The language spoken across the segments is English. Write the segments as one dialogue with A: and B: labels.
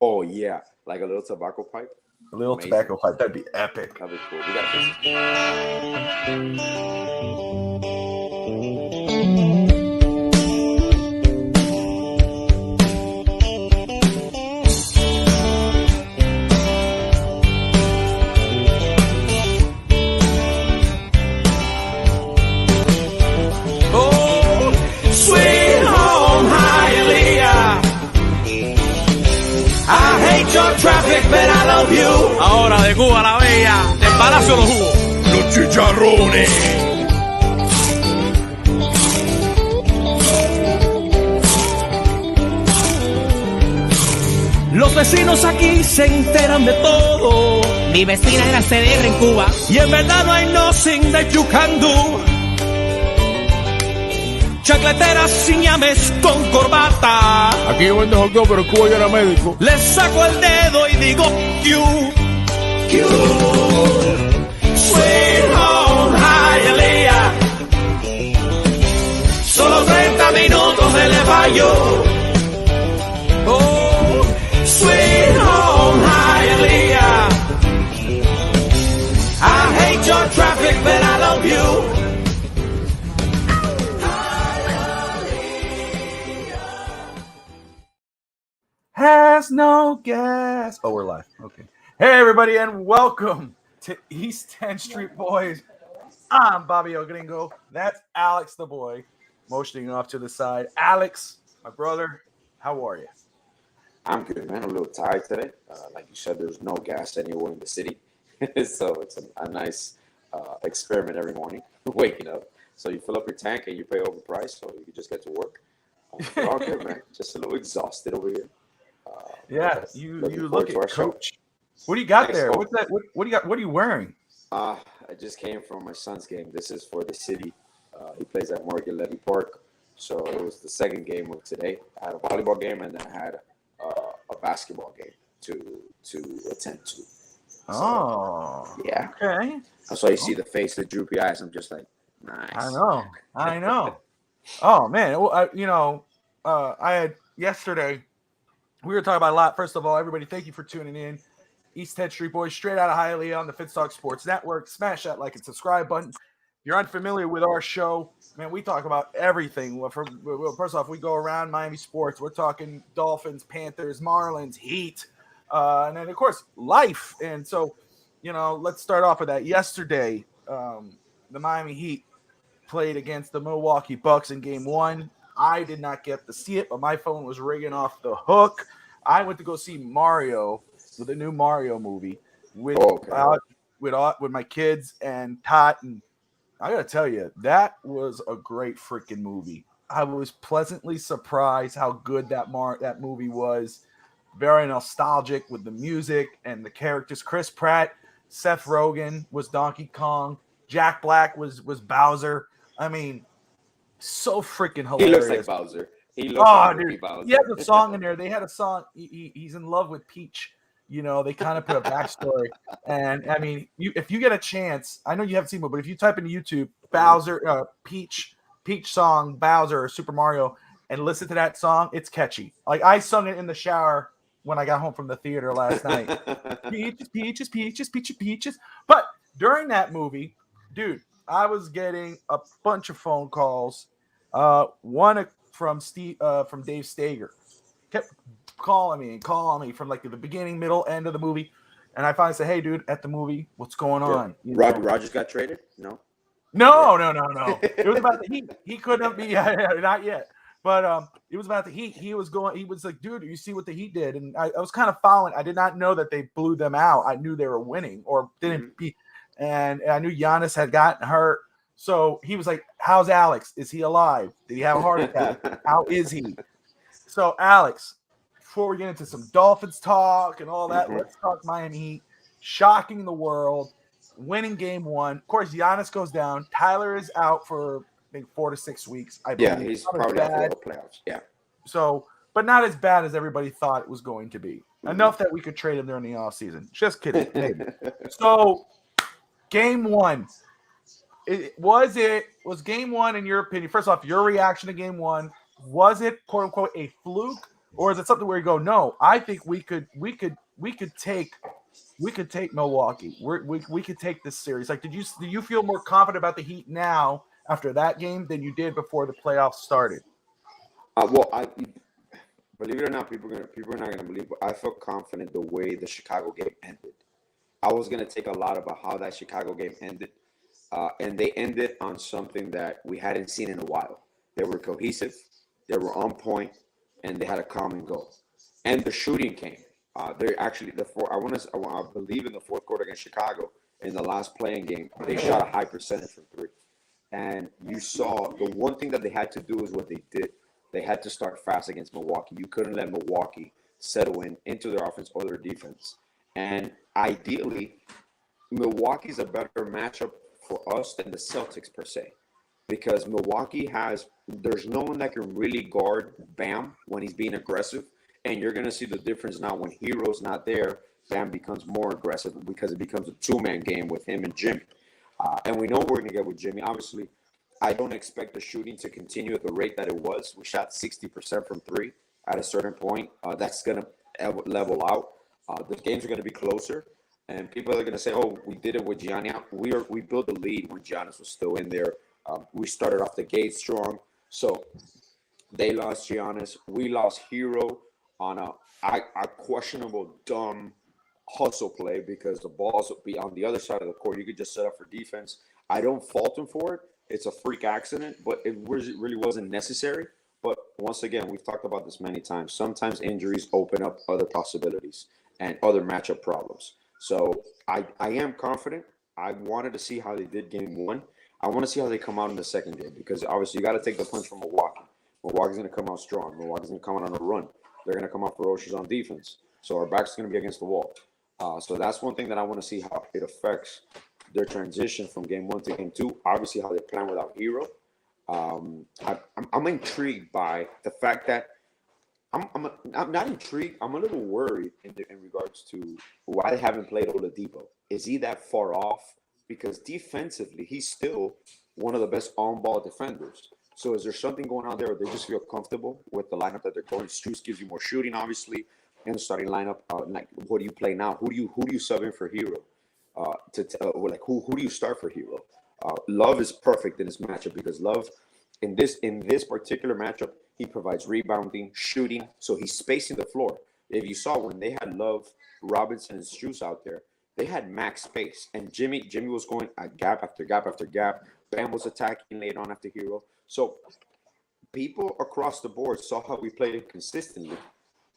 A: Oh yeah, like a little tobacco pipe.
B: A little
A: Amazing.
B: tobacco pipe. That'd be epic.
A: That'd be cool. We got this.
C: Traffic, but I love you. Ahora de Cuba la Bella, del Palacio de los Jugos, los chicharrones. Los vecinos aquí se enteran de todo.
D: Mi vecina es la CDR en Cuba.
C: Y en verdad no hay nothing that you can do. Chacleteras sin llames con corbata.
E: Aquí yo vendo hot dog, pero en Cuba yo era médico.
C: Les saco el dedo y digo you. Sweet home Hialeah. Solo 30 minutos de Le Fallo. Oh, sweet home Hialeah. I hate your traffic, but I love you.
B: Has no gas. Oh, we're live. Okay. Hey, everybody, and welcome to East 10th Street Boys. I'm Bobby El Gringo. That's Alex the boy, motioning off to the side. Alex, my brother, how are you?
A: I'm good, man. I'm a little tired today. Like you said, there's no gas anywhere in the city. So it's a nice experiment every morning, waking up. So you fill up your tank and you pay overpriced, so you can just get to work. We're all good, man. Just a little exhausted over here.
B: Yeah, you look at Coach. What do you got there? What's that? What do you got? What are you wearing?
A: I just came from my son's game. This is for the city. He plays at Morgan Levy Park. So it was the second game of today. I had a volleyball game and then I had a basketball game to attend to.
B: So,
A: yeah.
B: Okay.
A: That's why you see the face, the droopy eyes. I'm just like, nice.
B: I know. Oh man, I had yesterday. We were talking about a lot. First of all, everybody, thank you for tuning in. East 10th Street Boys, straight out of Hialeah on the Fitstock Sports Network. Smash that like and subscribe button. If you're unfamiliar with our show, man, we talk about everything. First off, we go around Miami sports. We're talking Dolphins, Panthers, Marlins, Heat, and then, of course, life. And so, let's start off with that. Yesterday, the Miami Heat played against the Milwaukee Bucks in Game 1. I did not get to see it, but my phone was ringing off the hook. I went to go see Mario, the new Mario movie, with my kids and Tot. And I got to tell you, that was a great freaking movie. I was pleasantly surprised how good that movie was. Very nostalgic with the music and the characters. Chris Pratt, Seth Rogen was Donkey Kong. Jack Black was Bowser. I mean, so freaking hilarious.
A: He looks like Bowser. Bowser.
B: He has a song in there. They had a song. He's in love with Peach. They kind of put a backstory. And I mean, if you get a chance, I know you haven't seen it, but if you type into YouTube Bowser, Peach song, Bowser or Super Mario, and listen to that song, it's catchy. Like I sung it in the shower when I got home from the theater last night. Peaches, peaches, peaches, peaches, peaches. But during that movie, dude, I was getting a bunch of phone calls. One from Dave Stager, kept calling me from like the beginning, middle, end of the movie, and I finally said, "Hey, dude, at the movie, what's going on?"
A: Rogers got traded? No.
B: It was about the Heat. He couldn't be, not yet. But it was about the Heat. He was like, "Dude, you see what the Heat did?" And I was kind of following. I did not know that they blew them out. I knew they were winning or didn't be. And I knew Giannis had gotten hurt. So he was like, how's Alex? Is he alive? Did he have a heart attack? How is he? So, Alex, before we get into some Dolphins talk and all that, let's talk Miami Heat. Shocking the world. Winning Game 1. Of course, Giannis goes down. Tyler is out for, I think, 4 to 6 weeks. I believe.
A: Yeah, he's probably out for the playoffs. Yeah.
B: So, but not as bad as everybody thought it was going to be. Enough that we could trade him during the offseason. Just kidding. Maybe. So, Game 1. Was Game 1, in your opinion, first off, your reaction to Game 1, was it, quote unquote, a fluke, or is it something where you go, no, I think we could take Milwaukee. We could take this series. Like, do you feel more confident about the Heat now after that game than you did before the playoffs started?
A: Well, I believe it or not, people are not gonna believe, but I feel confident the way the Chicago game ended. I was gonna take a lot about how that Chicago game ended, and they ended on something that we hadn't seen in a while. They were cohesive, they were on point, and they had a common goal. And the shooting came. They're actually I believe in the fourth quarter against Chicago in the last playing game, they shot a high percentage from three. And you saw the one thing that they had to do is what they did. They had to start fast against Milwaukee. You couldn't let Milwaukee settle into their offense or their defense. And ideally, Milwaukee's a better matchup for us than the Celtics per se, because Milwaukee there's no one that can really guard Bam when he's being aggressive. And you're going to see the difference now when Hero's not there. Bam becomes more aggressive because it becomes a two-man game with him and Jimmy. And we know we're going to get with Jimmy. Obviously, I don't expect the shooting to continue at the rate that it was. We shot 60% from three at a certain point. That's going to level out. The games are going to be closer. And people are going to say, oh, we did it with Giannis. We built the lead when Giannis was still in there. We started off the gate strong. So they lost Giannis. We lost Hero on a questionable, dumb hustle play because the balls would be on the other side of the court. You could just set up for defense. I don't fault him for it. It's a freak accident, but it really wasn't necessary. But once again, we've talked about this many times. Sometimes injuries open up other possibilities and other matchup problems. So I am confident. I wanted to see how they did game one. I want to see how they come out in the second game because obviously you got to take the punch from Milwaukee. Milwaukee's going to come out strong. Milwaukee's going to come out on a run. They're going to come out ferocious on defense. So our back's going to be against the wall. So that's one thing that I want to see how it affects their transition from game one to game two. Obviously, how they plan without Hero. I'm intrigued by the fact that I'm not intrigued. I'm a little worried in regards to why they haven't played Oladipo. Is he that far off? Because defensively, he's still one of the best on-ball defenders. So is there something going on there where they just feel comfortable with the lineup that they're going? Strus gives you more shooting, obviously, in the starting lineup. Like, what do you play now? Who do you sub in for Hero? Who do you start for Hero? Love is perfect in this matchup because Love, in this particular matchup, he provides rebounding, shooting, so he's spacing the floor. If you saw when they had Love, Robinson, and Strus out there, they had max space, and Jimmy was going at gap after gap after gap. Bam was attacking late on after Hero. So people across the board saw how we played it consistently,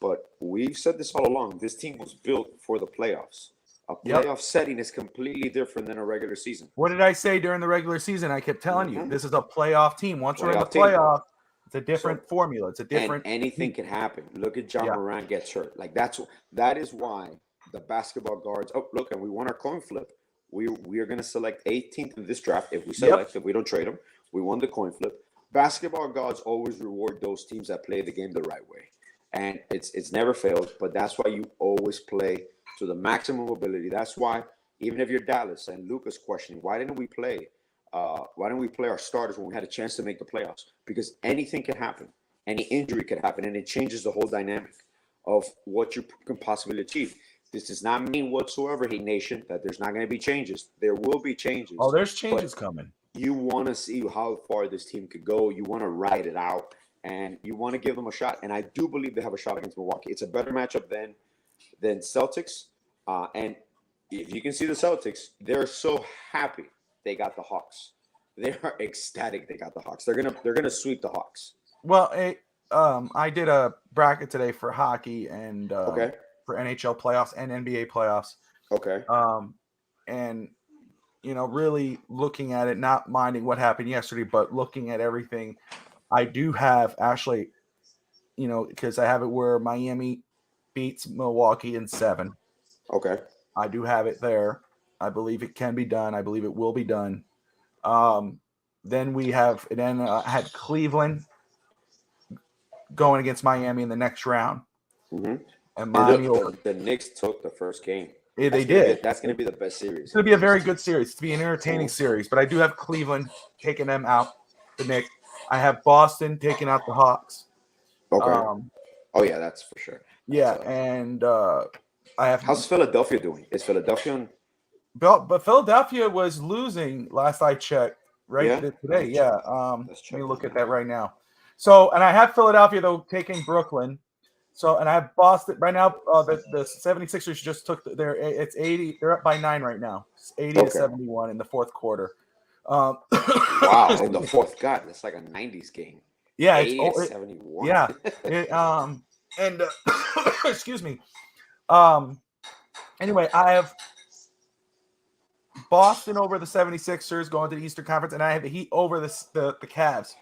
A: but we've said this all along. This team was built for the playoffs. A playoff setting is completely different than a regular season.
B: What did I say during the regular season? I kept telling you, this is a playoff team. Once we're in the playoff, it's a different formula. It's a different.
A: And anything can happen. Look at John Moran gets hurt. Like that is why the basketball guards. Oh, look, and we won our coin flip. We are going to select 18th in this draft. If we select, if we don't trade them, we won the coin flip. Basketball gods always reward those teams that play the game the right way, and it's never failed. But that's why you always play to the maximum ability. That's why even if you're Dallas and Luka's questioning, why didn't we play our starters when we had a chance to make the playoffs? Because anything can happen, any injury could happen, and it changes the whole dynamic of what you can possibly achieve. This does not mean whatsoever, Heat Nation, that there's not going to be changes. There will be changes.
B: Oh, there's changes coming.
A: You want to see how far this team could go. You want to ride it out, and you want to give them a shot. And I do believe they have a shot against Milwaukee. It's a better matchup than Celtics. And if you can see the Celtics, they're so happy they got the Hawks. They are ecstatic they got the Hawks. They're gonna sweep the Hawks.
B: Well, I did a bracket today for hockey and for NHL playoffs and NBA playoffs.
A: Okay.
B: And really looking at it, not minding what happened yesterday, but looking at everything, I do have actually, because I have it where Miami beats Milwaukee in 7.
A: Okay.
B: I do have it there. I believe it can be done. I believe it will be done. Then I had Cleveland going against Miami in the next round.
A: Mm-hmm.
B: And Miami
A: the Knicks took the first game.
B: Yeah, they did.
A: That's going to be the best series.
B: It's going to be a very good series. It's going to be an entertaining series. But I do have Cleveland taking them out, the Knicks. I have Boston taking out the Hawks.
A: Okay. Oh yeah, that's for sure.
B: Yeah, and I have.
A: How's Philadelphia doing? Is Philadelphia?
B: But Philadelphia was losing last I checked. Right today, yeah.
A: Let's check
B: Let me look
A: this
B: at that right now. So, and I have Philadelphia though taking Brooklyn. So, and I have Boston right now. The 76ers just took it's 80. They're up by 9 right now. It's 80 to 71 in the fourth quarter.
A: Wow, in the fourth. God, that's like a 90s game.
B: Yeah,
A: 80 to 71.
B: Yeah. Excuse me. Anyway, I have Boston over the 76ers going to the Eastern Conference, and I have the Heat over the Cavs.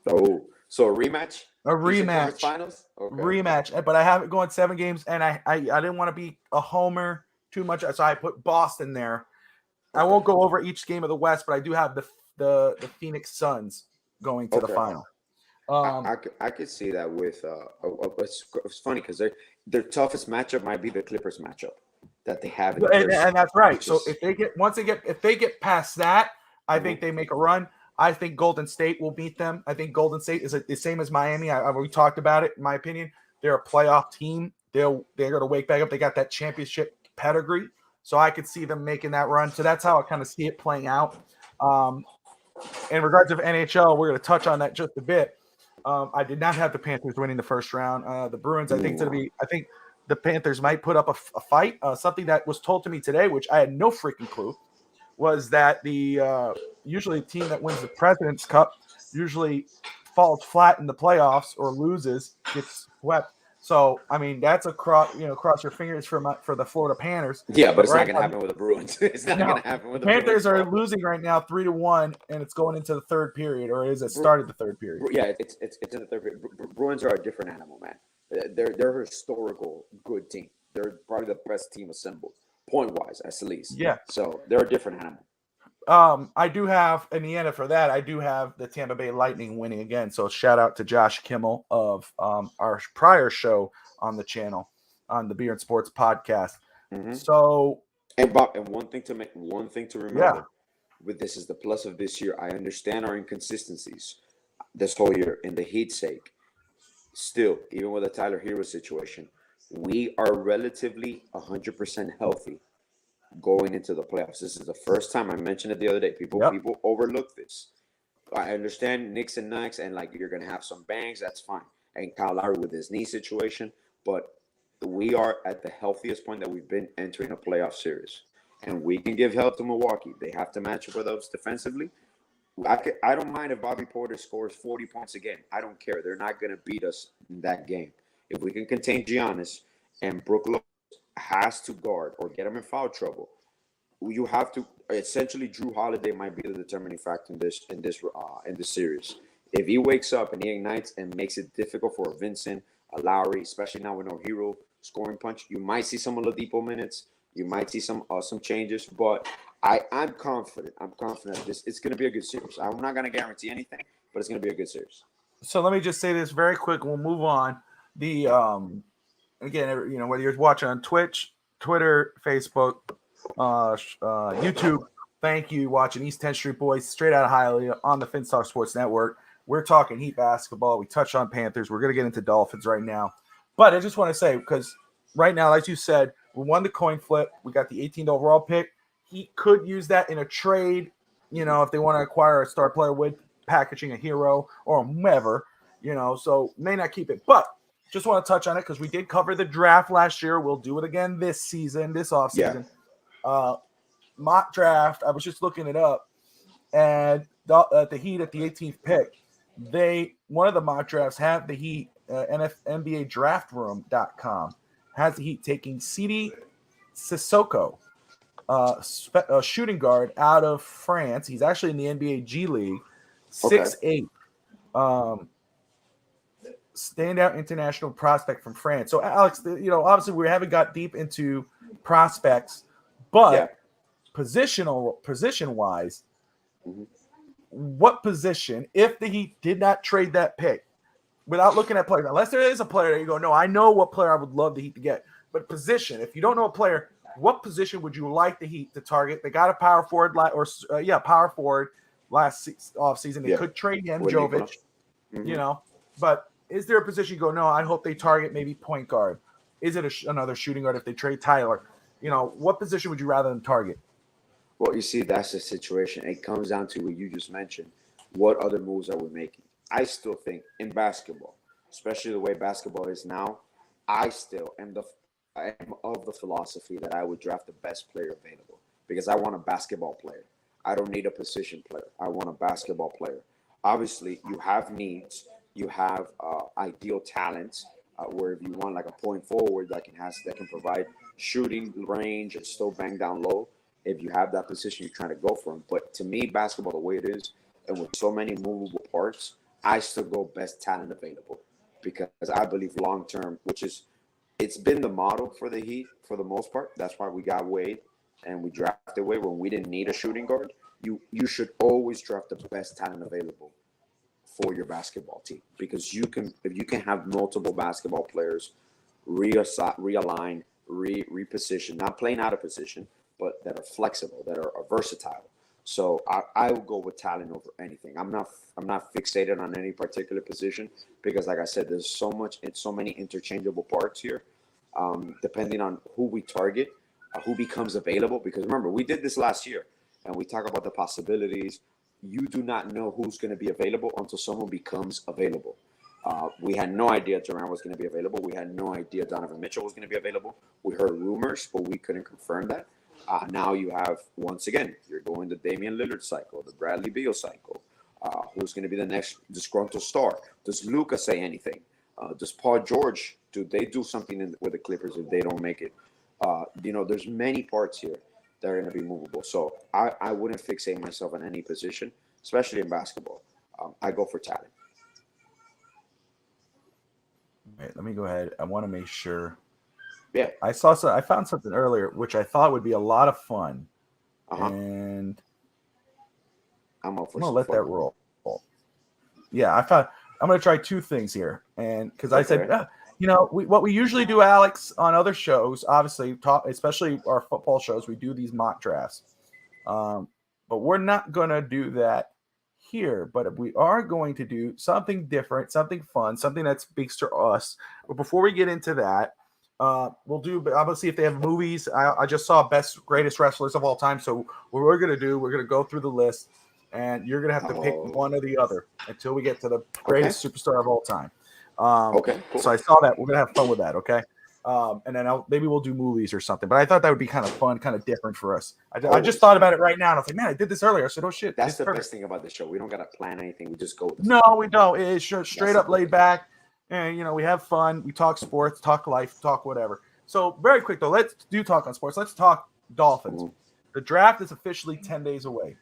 A: Oh, so a rematch?
B: A rematch.
A: Finals? Okay.
B: Rematch. But I have it going 7 games, and I didn't want to be a homer too much, so I put Boston there. I won't go over each game of the West, but I do have the Phoenix Suns going to the final.
A: I could see that with it's funny because their toughest matchup might be the Clippers matchup that they have,
B: and that's right. So if they get past that, I think they make a run. I think Golden State will beat them. I think Golden State is the same as Miami. We talked about it. In my opinion, they're a playoff team. They're going to wake back up. They got that championship pedigree, so I could see them making that run. So that's how I kind of see it playing out. In regards of NHL, we're going to touch on that just a bit. I did not have the Panthers winning the first round. The Bruins, I think the Panthers might put up a fight. Something that was told to me today, which I had no freaking clue, was that the usually the team that wins the President's Cup usually falls flat in the playoffs or loses, gets swept. So I mean that's cross your fingers for the Florida Panthers.
A: Yeah, but it's not going to happen with the Bruins. It's not going to happen with the
B: Panthers.
A: Bruins.
B: Are losing right now 3-1, and it's going into the third period, or is it started the third period?
A: Yeah, it's in the third period. Bruins are a different animal, man. They're a historical good team. They're probably the best team assembled, point-wise, at least.
B: Yeah.
A: So they're a different animal.
B: I do have in the end for that. I do have the Tampa Bay Lightning winning again. So shout out to Josh Kimmel of our prior show on the channel on the Beer and Sports podcast.
A: Mm-hmm.
B: So
A: and Bob, and one thing to remember with this is the plus of this year. I understand our inconsistencies this whole year in the Heat's sake. Still, even with the Tyler Hero situation, we are relatively 100% healthy going into the playoffs. This is the first time. I mentioned it the other day. People overlook this. I understand Knicks and Knicks, and like you're gonna have some bangs. That's fine. And Kyle Lowry with his knee situation, but we are at the healthiest point that we've been entering a playoff series, and we can give help to Milwaukee. They have to match up with us defensively. I don't mind if Bobby Porter scores 40 points again. I don't care. They're not gonna beat us in that game. If we can contain Giannis and Brook Lopez has to guard or get him in foul trouble, you have to essentially. Drew Holiday might be the determining factor in this series. If he wakes up and he ignites and makes it difficult for a Vincent, a Lowry, especially now with no Hero scoring punch, you might see some Oladipo minutes. You might see some changes, but I'm confident. I'm confident it's going to be a good series. I'm not going to guarantee anything, but it's going to be a good series.
B: So let me just say this very quick. We'll move on. The again, whether you're watching on Twitch, Twitter, Facebook, YouTube, thank you. Watching East 10th Street Boys straight out of Hialeah on the Finstar Sports Network. We're talking Heat basketball. We touched on Panthers. We're going to get into Dolphins right now. But I just want to say, because right now, like you said, we won the coin flip. We got the 18th overall pick. He could use that in a trade, if they want to acquire a star player with packaging a Hero or whomever, so may not keep it. But just want to touch on it because we did cover the draft last year. We'll do it again this offseason. Yeah. Mock draft, I was just looking it up, and the Heat at the 18th pick, one of the mock drafts have the Heat, NBA draftroom.com, has the Heat taking Sidi Sissoko, a shooting guard out of France. He's actually in the NBA G League, 6'8". Standout international prospect from France. So, Alex, obviously we haven't got deep into prospects, but position-wise, what position, if the Heat did not trade that pick, without looking at players, unless there is a player that you go, no, I know what player I would love the Heat to get, but position, if you don't know a player, what position would you like the Heat to target? They got a power forward, power forward last offseason. They could trade him, Jovic, but is there a position you go, no, I hope they target maybe point guard? Is it another shooting guard if they trade Tyler? What position would you rather them target?
A: Well, you see, that's the situation. It comes down to what you just mentioned. What other moves are we making? I still think in basketball, especially the way basketball is now, I still am of the philosophy that I would draft the best player available because I want a basketball player. I don't need a position player. I want a basketball player. Obviously, you have needs. You have ideal talents where if you want like a point forward that can provide shooting range and still bang down low, if you have that position, you're trying to go for them. But to me, basketball, the way it is, and with so many movable parts, I still go best talent available because I believe long term, it's been the model for the Heat for the most part. That's why we got Wade and we drafted Wade when we didn't need a shooting guard. You should always draft the best talent available for your basketball team because if you can have multiple basketball players realign, reposition, not playing out of position, but that are flexible, that are versatile. So I will go with talent over anything. I'm not fixated on any particular position because, like I said, there's so many interchangeable parts here. Depending on who we target, who becomes available. Because remember, we did this last year, and we talk about the possibilities. You do not know who's going to be available until someone becomes available. We had no idea Durant was going to be available. We had no idea Donovan Mitchell was going to be available. We heard rumors, but we couldn't confirm that. Now you have, once again, you're going the Damian Lillard cycle, the Bradley Beal cycle. Who's going to be the next disgruntled star? Does Luka say anything? Does Paul George, do they do something with the Clippers if they don't make it? There's many parts here that are going to be movable. So I wouldn't fixate myself on any position, especially in basketball. I go for talent.
B: Wait, let me go ahead. I want to make sure.
A: Yeah,
B: I found something earlier which I thought would be a lot of fun, and
A: I'm
B: gonna let that roll. Yeah, I'm gonna try two things here, and because I said, what we usually do, Alex, on other shows, obviously, especially our football shows, we do these mock drafts, but we're not gonna do that here. But we are going to do something different, something fun, something that speaks to us. But before we get into that. We'll do obviously if they have movies. I just saw best greatest wrestlers of all time. So what we're gonna do, we're gonna go through the list, and you're gonna have to pick one or the other until we get to the greatest superstar of all time.
A: Okay, cool.
B: So I saw that. We're gonna have fun with that. Okay. And then maybe we'll do movies or something. But I thought that would be kind of fun, kind of different for us. I just thought about it right now, and I was like, man, I did this earlier. I said, oh shit,
A: that's the best thing about the show. We don't gotta plan anything. We just go.
B: No, we don't. It's straight up laid back. And, we have fun. We talk sports, talk life, talk whatever. So very quick, though, let's talk on sports. Let's talk Dolphins. Mm-hmm. The draft is officially 10 days away.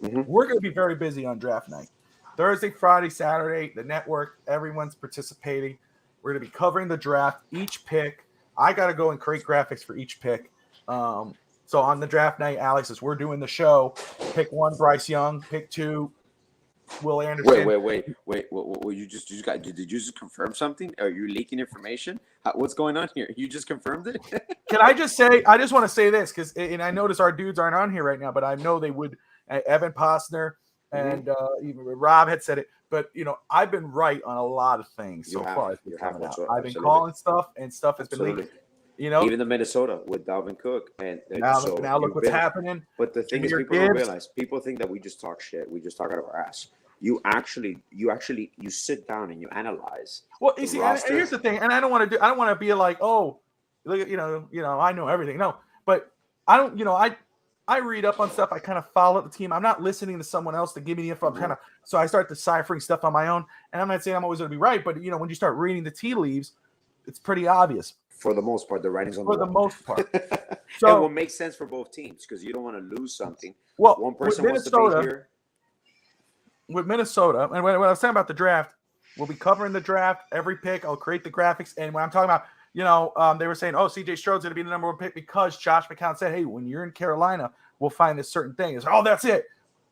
B: Mm-hmm. We're going to be very busy on draft night. Thursday, Friday, Saturday, the network, everyone's participating. We're going to be covering the draft, each pick. I got to go and create graphics for each pick. So on the draft night, Alex, as we're doing the show, pick one, Bryce Young, pick two, Will Anderson.
A: Wait. Did you just confirm something? Are you leaking information? What's going on here? You just confirmed it?
B: Can I just say, I just want to say this because, and I notice our dudes aren't on here right now, but I know they would. Evan Posner and even Rob had said it, but I've been right on a lot of things so far. I've been calling stuff, and stuff has been leaking.
A: Even the Minnesota with Dalvin Cook, and
B: now look what's happening.
A: But the thing is, people don't realize. People think that we just talk shit. We just talk out of our ass. You sit down and you analyze.
B: Well, you see, and here's the thing, and I don't want to be like, oh, look, I know everything. No, but I don't. I read up on stuff. I kind of follow the team. I'm not listening to someone else to give me the info. So I start deciphering stuff on my own. And I'm not saying I'm always going to be right, but when you start reading the tea leaves, it's pretty obvious.
A: For the most part, the writing's on the wall.
B: For the most part.
A: So it will make sense for both teams because you don't want to lose something.
B: Well,
A: one person wants to be here.
B: With Minnesota, and when I was talking about the draft, we'll be covering the draft, every pick. I'll create the graphics. And when I'm talking about, they were saying, CJ Stroud's going to be the number one pick because Josh McCown said, hey, when you're in Carolina, we'll find this certain thing. It's like, oh, that's it.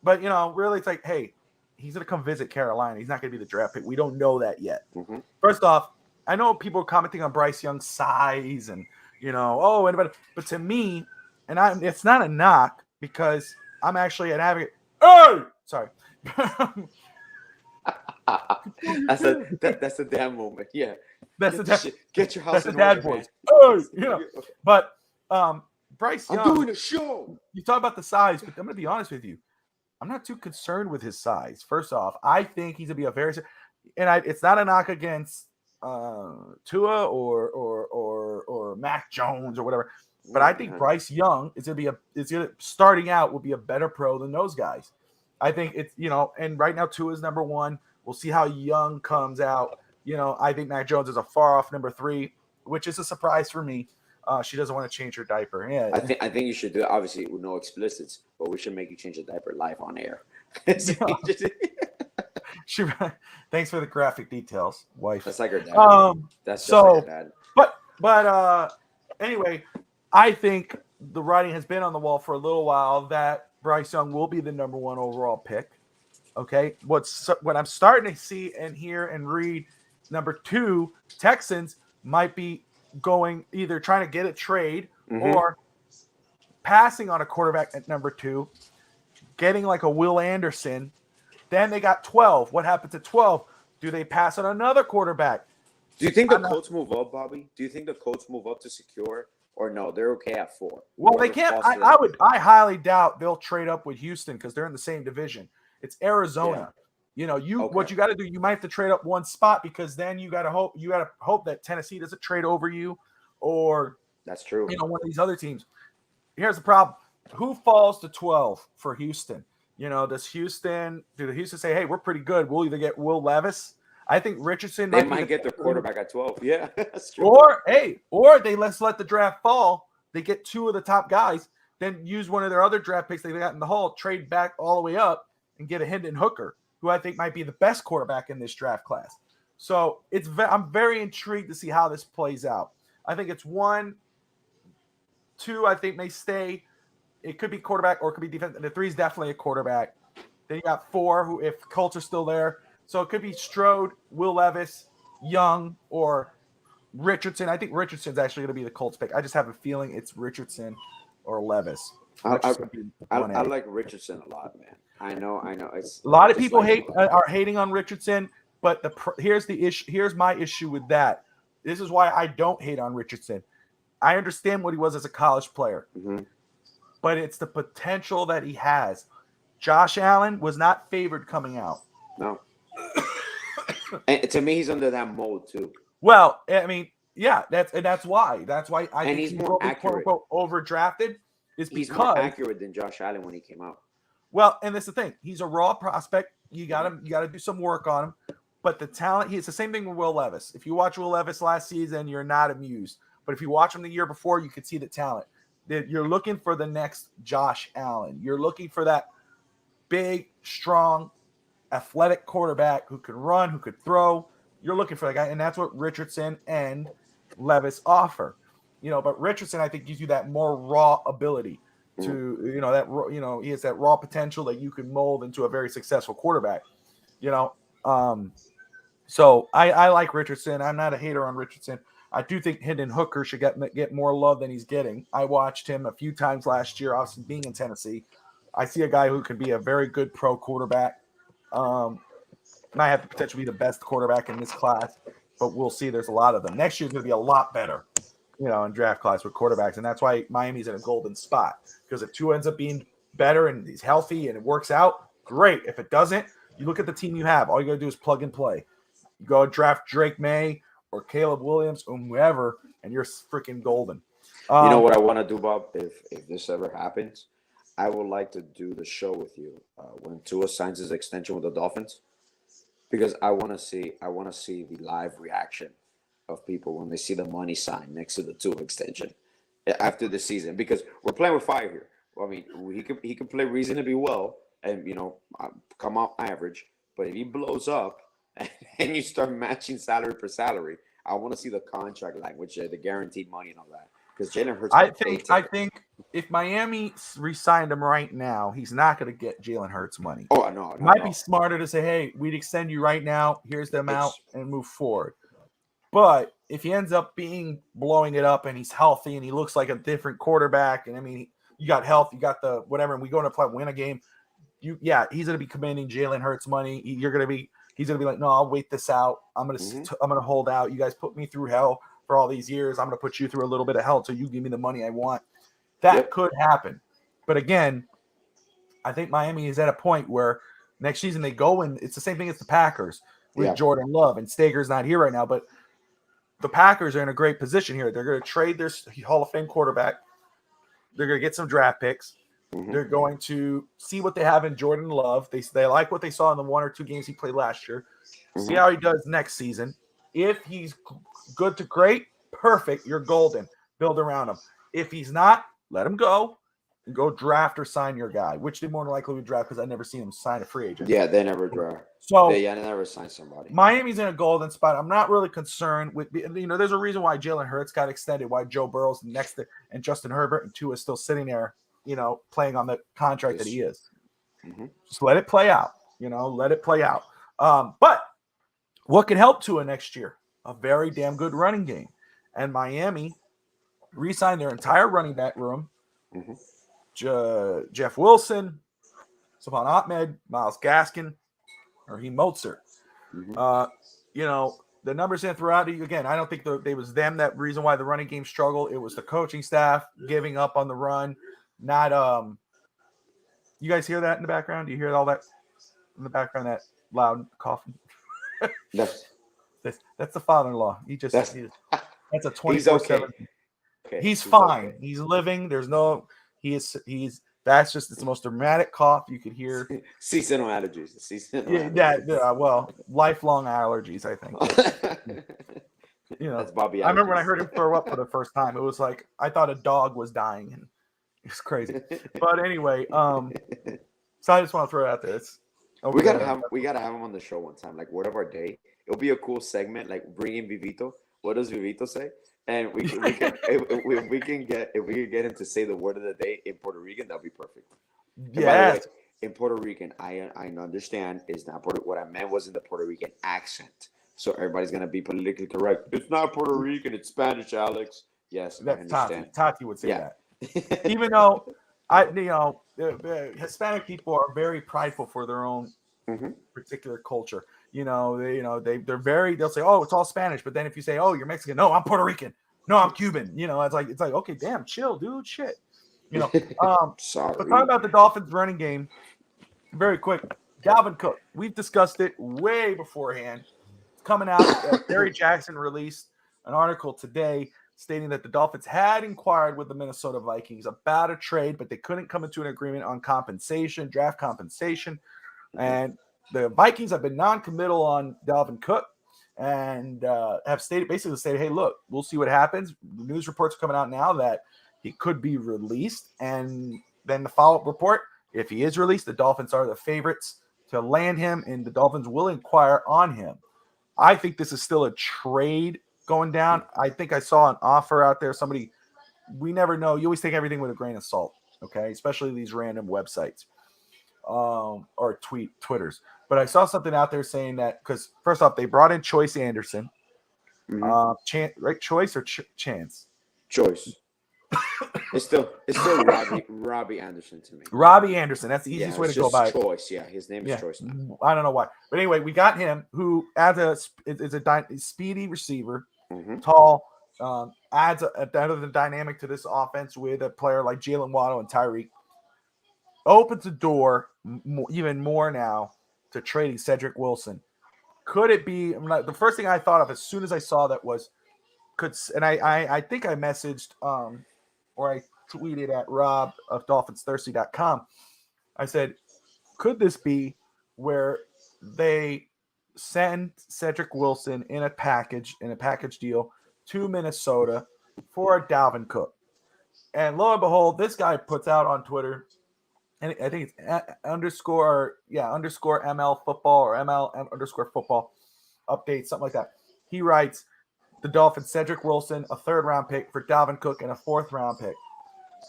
B: But, really it's like, hey, he's going to come visit Carolina. He's not going to be the draft pick. We don't know that yet. Mm-hmm. First off, I know people are commenting on Bryce Young's size and, but to me, and it's not a knock because I'm actually an advocate. Hey! Sorry.
A: That's a dad moment. Yeah.
B: That's
A: Get your house
B: the
A: in
B: dad
A: order,
B: voice.
A: man.
B: But Bryce
A: I'm
B: Young,
A: doing a show.
B: you talk about the size, but I'm going to be honest with you. I'm not too concerned with his size. First off, I think he's going to be a very – and it's not a knock against Tua or Mac Jones or whatever. But I think Bryce Young is going to starting out will be a better pro than those guys. I think it's, and right now Tua is number one. We'll see how Young comes out. I think Mac Jones is a far off number 3, which is a surprise for me. She doesn't want to change her diaper. Yeah,
A: I think you should do it, obviously with no explicits, but we should make you change the diaper live on air.
B: Thanks for the graphic details, wife.
A: That's like her dad. That's just like her dad.
B: But anyway, I think the writing has been on the wall for a little while that Bryce Young will be the number 1 overall pick. Okay, what I'm starting to see and hear and read, number 2, Texans might be going either trying to get a trade or passing on a quarterback at number 2, getting like a Will Anderson. Then they got 12. What happens at 12? Do they pass on another quarterback?
A: Do you think the Colts move up, Bobby? Do you think the Colts move up to secure, or no? They're okay at 4.
B: Well, they can't. I highly doubt they'll trade up with Houston because they're in the same division. It's Arizona. Yeah. What you got to do. You might have to trade up one spot because then you got to hope that Tennessee doesn't trade over you, or
A: that's true.
B: One of these other teams. Here's the problem: who falls to 12 for Houston? Do the Houston say, "Hey, we're pretty good. We'll either get Will Levis." I think Richardson.
A: They might get their quarterback at 12. Yeah, that's true.
B: Or they let the draft fall. They get 2 of the top guys, then use one of their other draft picks they got in the hall, trade back all the way up, and get a Hendon Hooker, who I think might be the best quarterback in this draft class. So I'm very intrigued to see how this plays out. I think it's 1, 2. I think may stay. It could be quarterback or it could be defense. The 3 is definitely a quarterback. Then you got 4, who if Colts are still there. So it could be Strode, Will Levis, Young, or Richardson. I think Richardson's actually going to be the Colts pick. I just have a feeling it's Richardson or Levis.
A: I like Richardson a lot, man. I know. It's
B: a lot of people are hating on Richardson, but here's the issue. Here's my issue with that. This is why I don't hate on Richardson. I understand what he was as a college player, but it's the potential that he has. Josh Allen was not favored coming out.
A: No. And to me, he's under that mold too.
B: Well, I mean, yeah, that's why. That's why I think
A: he's more accurate.
B: Quote, overdrafted is
A: he's
B: because
A: more accurate than Josh Allen when he came out.
B: Well, and that's the thing. He's a raw prospect. You got to do some work on him. But the talent, it's the same thing with Will Levis. If you watch Will Levis last season, you're not amused. But if you watch him the year before, you could see the talent. You're looking for the next Josh Allen. You're looking for that big, strong, athletic quarterback who could run, who could throw. You're looking for that guy, and that's what Richardson and Levis offer. But Richardson, I think, gives you that more raw ability to, he has that raw potential that you can mold into a very successful quarterback. So I like Richardson. I'm not a hater on Richardson. I do think Hendon Hooker should get more love than he's getting. I watched him a few times last year, obviously being in Tennessee. I see a guy who can be a very good pro quarterback. Might have the potential to be the best quarterback in this class, but we'll see. There's a lot of them. Next year's going to be a lot better, in draft class with quarterbacks, and that's why Miami's in a golden spot. Because if Tua ends up being better and he's healthy and it works out, great. If it doesn't, you look at the team you have. All you got to do is plug and play. You go draft Drake May or Caleb Williams or whoever, and you're freaking golden.
A: You know what I want to do, Bob? If this ever happens, I would like to do the show with you when Tua signs his extension with the Dolphins, because I want to see the live reaction of people when they see the money sign next to the Tua extension after the season, because we're playing with fire here. Well, I mean, he could play reasonably well and come out average, but if he blows up and you start matching salary per salary, I want to see the contract language, the guaranteed money and all that. Because Jalen Hurts.
B: I think if Miami re-signed him right now, he's not going to get Jalen Hurts money.
A: Oh no,
B: it might be smarter to say, "Hey, we'd extend you right now. Here's the amount, and move forward." But if he ends up blowing it up and he's healthy and he looks like a different quarterback, and I mean, you got health, you got the whatever, and we go to play win a game, he's going to be commanding Jalen Hurts money. You're going to be He's going to be like, no, I'll wait this out. I'm going to hold out. You guys put me through hell for all these years. I'm going to put you through a little bit of hell until you give me the money I want. That could happen. But again, I think Miami is at a point where next season they go and it's the same thing as the Packers with Jordan Love, and Stager's not here right now, but the Packers are in a great position here. They're going to trade their Hall of Fame quarterback. They're going to get some draft picks. They're going to see what they have in Jordan Love. They like what they saw in the 1 or 2 games he played last year. See how he does next season. If he's good to great, perfect. You're golden. Build around him. If he's not, let him go and go draft or sign your guy, which they more than likely would draft because I never seen him sign a free agent.
A: Yeah, they never draft.
B: So
A: they never sign somebody.
B: Miami's in a golden spot. I'm not really concerned with, there's a reason why Jalen Hurts got extended, why Joe Burrow's next to, and Justin Herbert and Tua is still sitting there, playing on the contract that he is. Just let it play out, let it play out. But what can help Tua next year? A very damn good running game. And Miami re-signed their entire running back room. Jeff Wilson, Savon Ahmed, Myles Gaskin, Raheem Mostert. The numbers in throughout. Again, I don't think it was them that reason why the running game struggled. It was the coaching staff giving up on the run. Not you guys hear that in the background? Do you hear all that in the background? That loud coughing. That's the father-in-law. That's a 24/7. He's fine. Okay. He's living. There's no. He's. That's just it's the most dramatic cough you could hear.
A: Seasonal allergies.
B: Well, lifelong allergies, I think.
A: That's Bobby.
B: I remember when I heard him throw up for the first time. It was like I thought a dog was dying, and it's crazy. But anyway, so I just want to throw it out there.
A: We gotta have him on the show one time, like word of our day. It'll be a cool segment, like bring in Vivito. What does Vivito say? And we can if we can get him to say the word of the day in Puerto Rican, that'll be perfect.
B: Yes.
A: In Puerto Rican, I understand it's not what I meant was in the Puerto Rican accent. So everybody's gonna be politically correct. It's not Puerto Rican, it's Spanish, Alex. Yes,
B: that's Tati. Tati would say that. Even though the Hispanic people are very prideful for their own particular culture. They'll say, oh, it's all Spanish. But then if you say, oh, you're Mexican, no, I'm Puerto Rican. No, I'm Cuban. It's like, okay, damn, chill, dude, shit.
A: Sorry.
B: But talking about the Dolphins running game, very quick. Dalvin Cook, we've discussed it way beforehand. It's coming out. Gary Jackson released an article today stating that the Dolphins had inquired with the Minnesota Vikings about a trade, but they couldn't come into an agreement on compensation, draft compensation. And the Vikings have been non-committal on Dalvin Cook and have basically stated, hey, look, we'll see what happens. News reports are coming out now that he could be released. And then the follow-up report, if he is released, the Dolphins are the favorites to land him, and the Dolphins will inquire on him. I think this is still a trade going down. I think I saw an offer out there. We never know. You always take everything with a grain of salt, okay? Especially these random websites or Twitters. But I saw something out there saying that because first off, they brought in Choice Anderson. Right? Choice or Chance?
A: Choice. It's still Robbie Anderson to me.
B: Robbie Anderson. That's the easiest way to go about it.
A: Choice. Yeah, his name is Choice now.
B: I don't know why. But anyway, we got him who is a speedy receiver, tall, adds another dynamic to this offense with a player like Jalen Waddle and Tyreek. Opens the door even more now to trading Cedric Wilson. Could it be the first thing I thought of as soon as I saw that was I think I messaged or I tweeted at Rob of DolphinsThirsty.com. I said, could this be where they send Cedric Wilson in a package deal to Minnesota for a Dalvin Cook? And lo and behold, this guy puts out on Twitter, and I think it's underscore ML football or ML underscore football update, something like that. He writes, the Dolphins, Cedric Wilson, a 3rd-round pick for Dalvin Cook, and a 4th-round pick.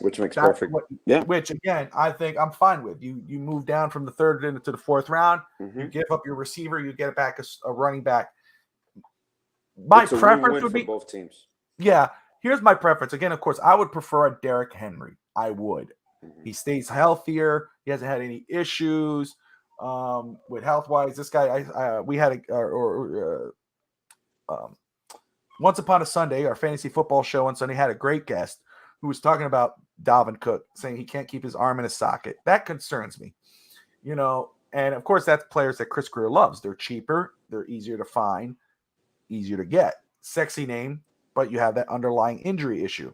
A: Which makes perfect.
B: Which, again, I think I'm fine with. You move down from the 3rd into the 4th round. You give up your receiver. You get back a running back. My preference would be
A: for both teams.
B: Yeah. Here's my preference. Again, of course, I would prefer a Derrick Henry. I would. He stays healthier. He hasn't had any issues. with health wise. This guy, we had once upon a Sunday, our fantasy football show on Sunday had a great guest who was talking about Dalvin Cook, saying he can't keep his arm in a socket. That concerns me, and of course that's players that Chris Greer loves. They're cheaper, they're easier to find, easier to get. Sexy name, but you have that underlying injury issue.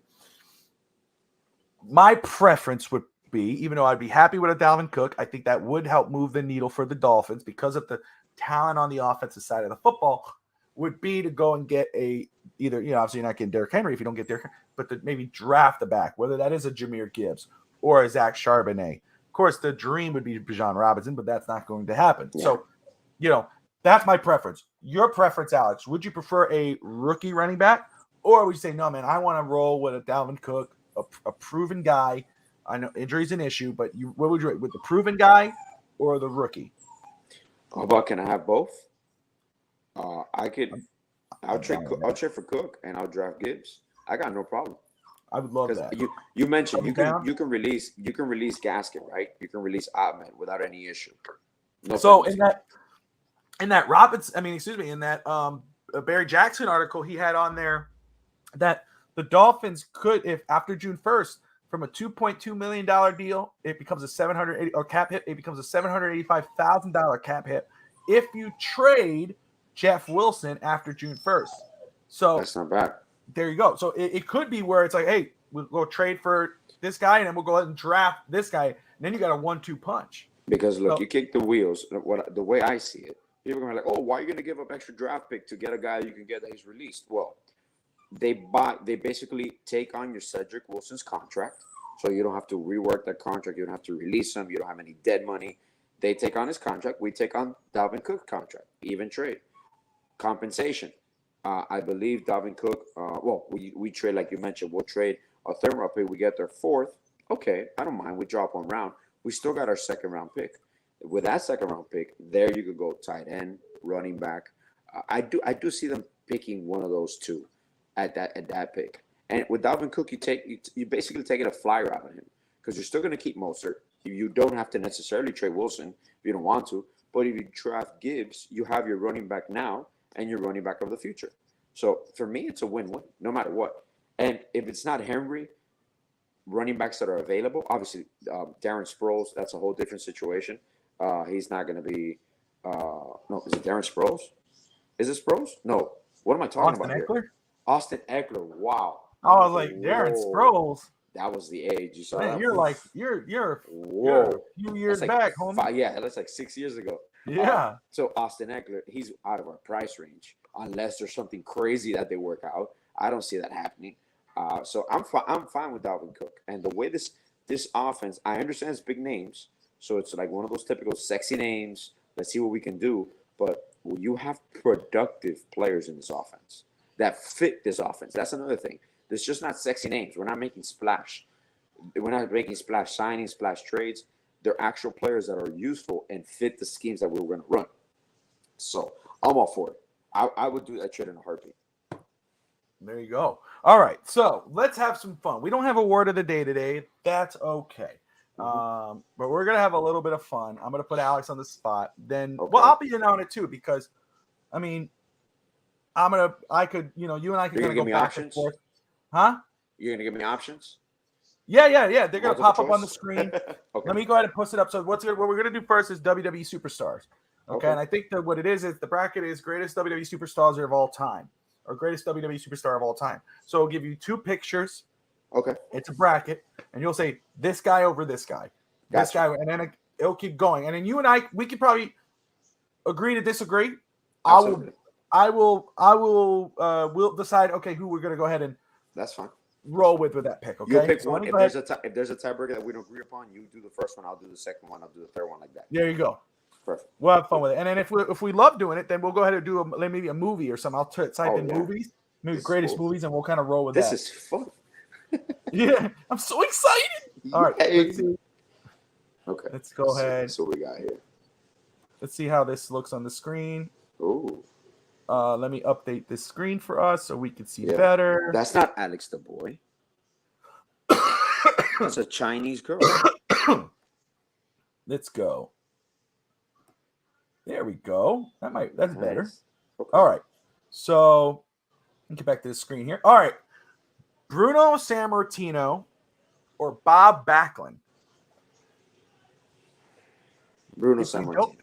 B: My preference would be, even though I'd be happy with a Dalvin Cook, I think that would help move the needle for the Dolphins because of the talent on the offensive side of the football, would be to go and get either, obviously you're not getting Derrick Henry if you don't get Derrick Henry, but to maybe draft the back, whether that is a Jahmyr Gibbs or a Zach Charbonnet. Of course, the dream would be Bijan Robinson, but that's not going to happen. Yeah. So, that's my preference. Your preference, Alex, would you prefer a rookie running back, or would you say, no, man, I want to roll with a Dalvin Cook, a proven guy? I know injury's an issue, but what would you rate, with the proven guy or the rookie?
A: How about, can I have both? I'll trade for Cook and I'll draft Gibbs. I got no problem.
B: I would love that.
A: You mentioned you can release Gaskin, right? You can release Ahmed without any issue. No
B: so penalty. in that Barry Jackson article, he had on there that the Dolphins could, if after June 1st, from a $2.2 million deal, it becomes a $780 or cap hit. It becomes a $785,000 cap hit if you trade Jeff Wilson after June 1st. So
A: that's not bad.
B: There you go. So it could be where it's like, hey, we'll go trade for this guy, and then we'll go ahead and draft this guy. And then you got a 1-2 punch.
A: Because look, you kick the wheels. The way I see it, people are gonna be like, oh, why are you gonna give up extra draft pick to get a guy you can get that he's released? Well, they basically take on your Cedric Wilson's contract, so you don't have to rework that contract. You don't have to release him. You don't have any dead money. They take on his contract. We take on Dalvin Cook's contract. Even trade. Compensation. I believe Dalvin Cook, we trade, like you mentioned, we'll trade a third round pick. We get their fourth. Okay, I don't mind. We drop one round. We still got our second round pick. With that second round pick, there you could go tight end, running back. I do see them picking one of those two at that pick. And with Dalvin Cook, you basically taking a flyer out of him because you're still going to keep Mostert. You don't have to necessarily trade Wilson if you don't want to. But if you draft Gibbs, you have your running back now and your running back of the future. So for me, it's a win-win, no matter what. And if it's not Henry, running backs that are available, obviously Darren Sproles, that's a whole different situation. He's not going to be no, is it Darren Sproles? Is it Sproles? No. What am I talking about here? Austin Eckler. Wow.
B: I was like, Darren Sproles.
A: That was the age. You saw
B: man,
A: that?
B: You're a few years
A: like
B: homie.
A: That's like 6 years ago.
B: Yeah.
A: So Austin Eckler, he's out of our price range unless there's something crazy that they work out. I don't see that happening. So I'm fine with Dalvin Cook. And the way this offense, I understand it's big names. So it's like one of those typical sexy names. Let's see what we can do. But you have productive players in this offense that fit this offense. That's another thing. It's just not sexy names. We're not making splash. We're not making splash signings, splash trades. They're actual players that are useful and fit the schemes that we were going to run. So I'm all for it. I would do that trade in a heartbeat.
B: There you go. All right. So let's have some fun. We don't have a word of the day today. That's okay. But we're going to have a little bit of fun. I'm going to put Alex on the spot. Then, okay. Well, I'll be in on it too, because I mean, you and I could kind of go back options? And forth. Huh?
A: You're going to give me options?
B: Yeah. They're going to pop up on the screen. Okay. Let me go ahead and post it up. So what we're going to do first is WWE Superstars. Okay. And I think that what it is the bracket is greatest WWE superstars of all time, or greatest WWE superstar of all time. So I'll give you two pictures.
A: Okay.
B: It's a bracket, and you'll say this guy over this guy, this guy, and then it'll keep going. And then you and I, we could probably agree to disagree.
A: Absolutely.
B: We'll decide. Okay, who we're going to go ahead and
A: that's fine.
B: Roll with that pick. Okay.
A: You pick so one. If there's a tiebreaker that we don't agree upon, you do the first one. I'll do the second one. I'll do the third one, like that.
B: There you go.
A: Perfect.
B: We'll have fun with it. And then if we love doing it, then we'll go ahead and do maybe a movie or something. I'll type in movies, maybe greatest movies, and we'll kind of roll with that.
A: This is fun.
B: Yeah, I'm so excited. All right. Let's see.
A: Okay.
B: Let's go ahead.
A: So we got here.
B: Let's see how this looks on the screen.
A: Ooh.
B: Let me update this screen for us so we can see better.
A: That's not Alex the boy. That's a Chinese girl.
B: Let's go. There we go. That's better.
A: Nice. Okay.
B: All right. So let me get back to the screen here. All right. Bruno Sammartino or Bob Backlund?
A: Bruno
B: If we don't-
A: Sammartino.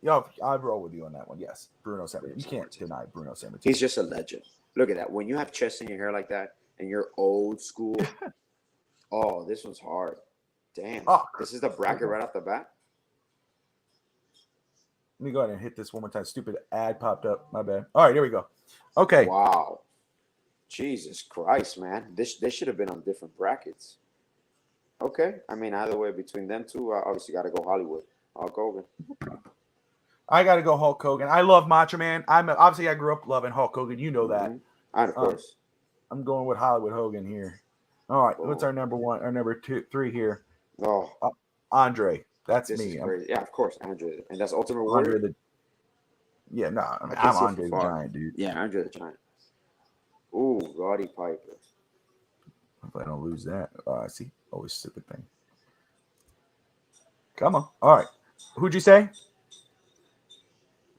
B: Yo, I'd roll with you on that one. Yes, Bruno Sammartino. You can't deny Bruno Sammartino.
A: He's just a legend. Look at that. When you have chest in your hair like that and you're old school. Oh, this one's hard. Damn.
B: Oh,
A: this is the bracket right off the bat.
B: Let me go ahead and hit this one more time. Stupid ad popped up. My bad. All right, here we go. Okay.
A: Wow. Jesus Christ, man. This should have been on different brackets. Okay. I mean, either way, between them two, I obviously got to go Hollywood. Hulk Hogan.
B: I got to go Hulk Hogan. I love Macho Man. Obviously I grew up loving Hulk Hogan. You know that.
A: Of course.
B: I'm going with Hollywood Hogan here. All right. What's our number one? Our number 3 here?
A: Oh,
B: Andre. That's
A: this
B: me.
A: is crazy. Yeah, of course, Andre. And that's Ultimate Warrior.
B: I'm
A: can't see
B: Andre
A: from
B: the
A: far.
B: Giant, dude.
A: Yeah, Andre the Giant. Ooh, Roddy Piper.
B: Hope I don't lose that. I see. Always stupid thing. Come on. All right. Who'd you say?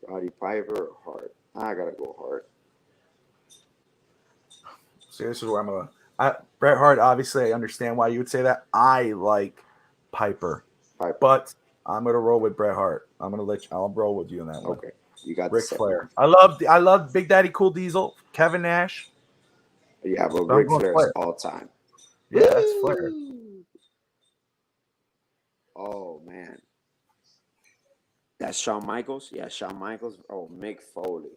A: Roddy Piper or Hart? I gotta go Hart.
B: See, this is where I'm going. Bret Hart, obviously, I understand why you would say that. I like Piper. But I'm going to roll with Bret Hart. I'll roll with you on that one.
A: Okay. You got
B: Ric Flair. I love Big Daddy Cool Diesel, Kevin Nash.
A: Yeah, but Ric Flair's all time.
B: Yeah, that's Flair.
A: Oh, man. That's Shawn Michaels? Yeah, Shawn Michaels. Oh, Mick Foley.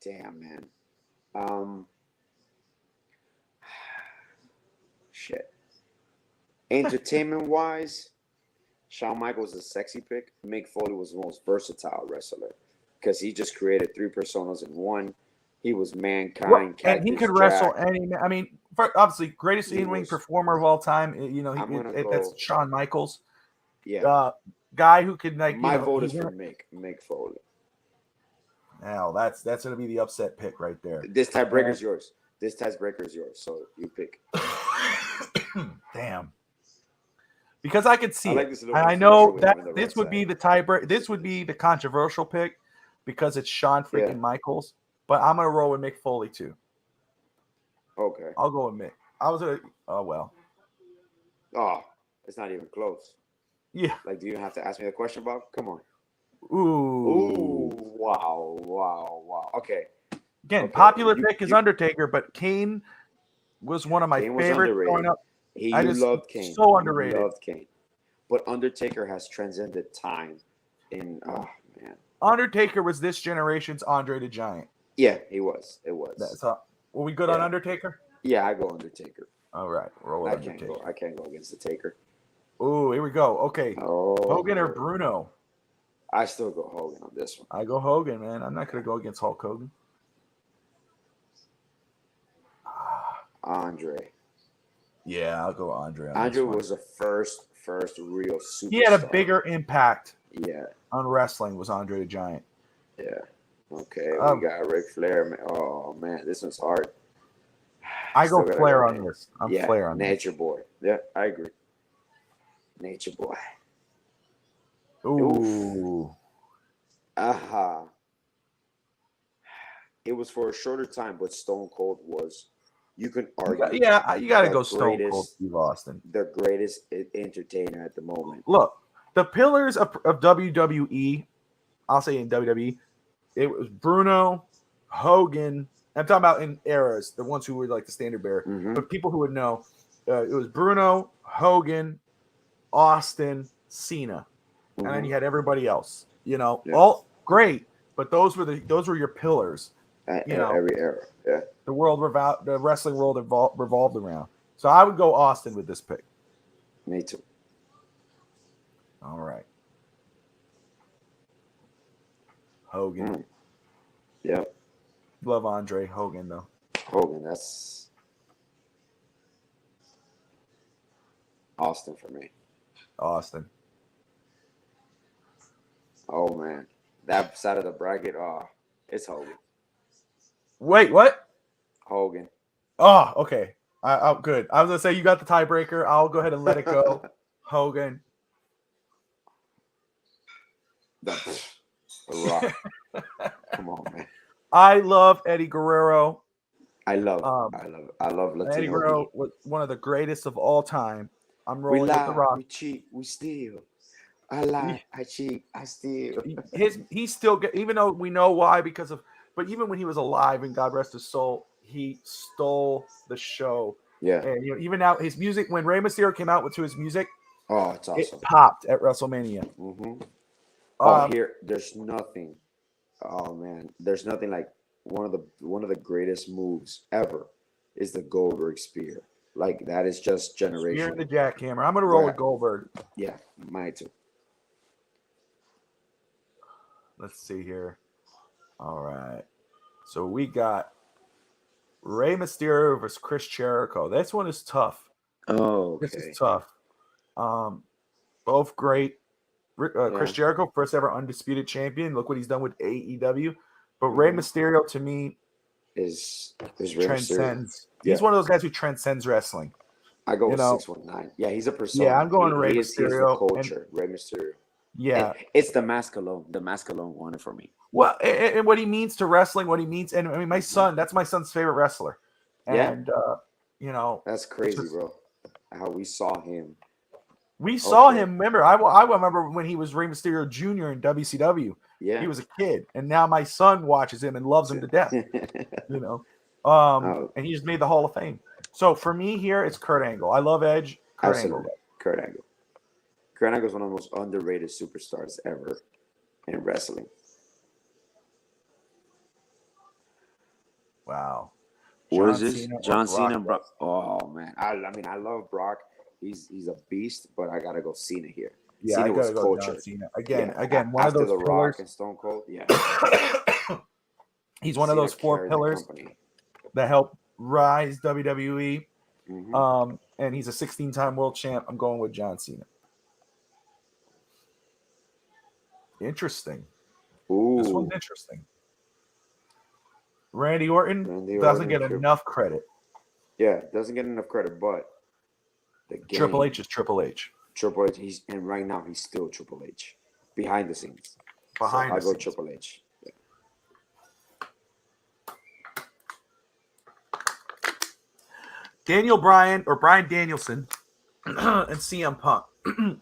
A: Damn, man. Shit. Entertainment-wise, Shawn Michaels is a sexy pick. Mick Foley was the most versatile wrestler because he just created 3 personas in one. He was Mankind,
B: and he could wrestle any. I mean, obviously, greatest in-ring performer of all time. That's Shawn Michaels.
A: Yeah,
B: guy who could
A: My vote is for Mick Foley.
B: Now that's going to be the upset pick right there.
A: This tiebreaker is yours. So you pick.
B: Damn. Because I could see
A: like
B: it.
A: this
B: I know that this would be the tiebreaker. This would be the controversial pick because it's Shawn freaking Michaels. But I'm gonna roll with Mick Foley too.
A: Okay.
B: I'll go with Mick. Oh well.
A: Oh, it's not even close.
B: Yeah.
A: Like, do you have to ask me the question, Bob? Come on.
B: Ooh.
A: Wow. Okay.
B: Again, popular pick is Undertaker, but Kane was one of my favorites growing up.
A: You loved Kane.
B: So underrated.
A: You loved Kane. But Undertaker has transcended time. Man.
B: Undertaker was this generation's Andre the Giant.
A: Yeah, he was. It was.
B: That's all. Were we good on Undertaker?
A: Yeah, I go Undertaker.
B: All right. Roll with Undertaker.
A: I can't go against the Taker.
B: Ooh, here we go. Okay.
A: Oh,
B: Hogan or Bruno?
A: I still go Hogan on this one.
B: I go Hogan, man. I'm not going to go against Hulk Hogan.
A: Andre.
B: Yeah, I'll go Andre.
A: Andre was the first real superstar.
B: He had a bigger impact.
A: Yeah.
B: On wrestling was Andre the Giant.
A: Yeah. Okay, we got Ric Flair. Oh man, this one's hard.
B: I go Flair on this. I'm Flair on
A: Nature Boy. Yeah, I agree. Nature Boy.
B: Ooh.
A: Aha. It was for a shorter time, but Stone Cold was. You can argue.
B: Yeah, you got to go Stone Cold Steve Austin.
A: The greatest entertainer at the moment.
B: Look, the pillars of WWE, I'll say in WWE, it was Bruno, Hogan. I'm talking about in eras, the ones who were like the standard bearer.
A: Mm-hmm.
B: But people who would know, it was Bruno, Hogan, Austin, Cena, and then you had everybody else. All great, but those were your pillars.
A: Every era, yeah.
B: The wrestling world revolved around. So I would go Austin with this pick.
A: Me too.
B: All right. Hogan.
A: Yep.
B: Love Andre Hogan though.
A: Hogan, that's Austin for me.
B: Austin.
A: Oh man, that side of the bracket. It's Hogan.
B: Wait, what?
A: Hogan.
B: Oh, okay. I'm good. I was gonna say you got the tiebreaker. I'll go ahead and let it go. Hogan.
A: The Rock. Come on, man.
B: I love Eddie Guerrero.
A: I love
B: Eddie
A: Latino.
B: Guerrero was one of the greatest of all time. I'm
A: We
B: rolling with
A: lie,
B: The Rock.
A: we cheat, we steal. I lie, I cheat, I steal.
B: He's still even though we know why but even when he was alive and God rest his soul, he stole the show.
A: Yeah.
B: And even now his music, when Rey Mysterio came out to his music,
A: Oh, it's
B: it
A: awesome.
B: popped at WrestleMania.
A: There's nothing. Oh man, there's nothing like one of the greatest moves ever is the Goldberg spear. Like that is just generational.
B: Spear and the jackhammer. I'm gonna roll with Goldberg.
A: Yeah, mine too.
B: Let's see here. All right. So we got Rey Mysterio versus Chris Jericho. This one is tough.
A: Oh, okay.
B: This is tough. Both great. Chris Jericho, first ever undisputed champion. Look what he's done with AEW. But Rey Mysterio, to me,
A: is
B: transcends. He's one of those guys who transcends wrestling.
A: I go with 619. Yeah, he's a persona.
B: Yeah, I'm going Rey Mysterio.
A: He's the culture, Rey Mysterio.
B: Yeah,
A: and it's the mask alone. The mask alone won it for me.
B: Well, and what he means to wrestling, what he means, and I mean, that's my son's favorite wrestler. And
A: that's crazy, bro. How we saw him.
B: We saw him. Remember, I remember when he was Rey Mysterio Jr. in WCW.
A: Yeah,
B: he was a kid, and now my son watches him and loves him to death. And he just made the Hall of Fame. So for me here, it's Kurt Angle. I love Edge. Kurt Angle.
A: Kurt Angle. Kurt Angle is one of the most underrated superstars ever in wrestling.
B: Wow.
A: What is this? John Cena and Brock. Oh man, I love Brock. He's a beast, but I gotta go Cena here.
B: Yeah,
A: Cena
B: I gotta go
A: culture.
B: John Cena. Again, one
A: after
B: of those
A: the
B: pillars.
A: Rock and Stone Cold. Yeah,
B: he's one of those four pillars that help rise WWE. And he's a 16-time world champ. I'm going with John Cena. Interesting.
A: Ooh.
B: This one's interesting. Randy Orton doesn't get enough credit.
A: Yeah, doesn't get enough credit, but
B: Triple H is Triple H.
A: Triple H, and right now he's still Triple H behind the scenes. I go Triple H. Yeah.
B: Brian Danielson and CM Punk.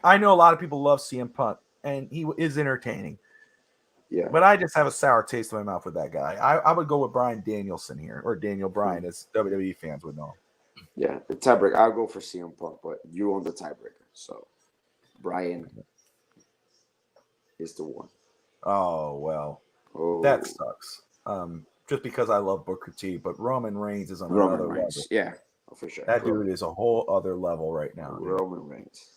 B: I know a lot of people love CM Punk, and he is entertaining.
A: Yeah.
B: But I just have a sour taste in my mouth with that guy. I would go with Brian Danielson here, or Daniel Bryan, as WWE fans would know.
A: Yeah, the tiebreaker. I'll go for CM Punk, but you own the tiebreaker. So Brian is the one.
B: Oh, well. That sucks. Just because I love Booker T, but Roman Reigns is on another level.
A: Yeah, for sure.
B: That dude is a whole other level right now.
A: Roman Reigns.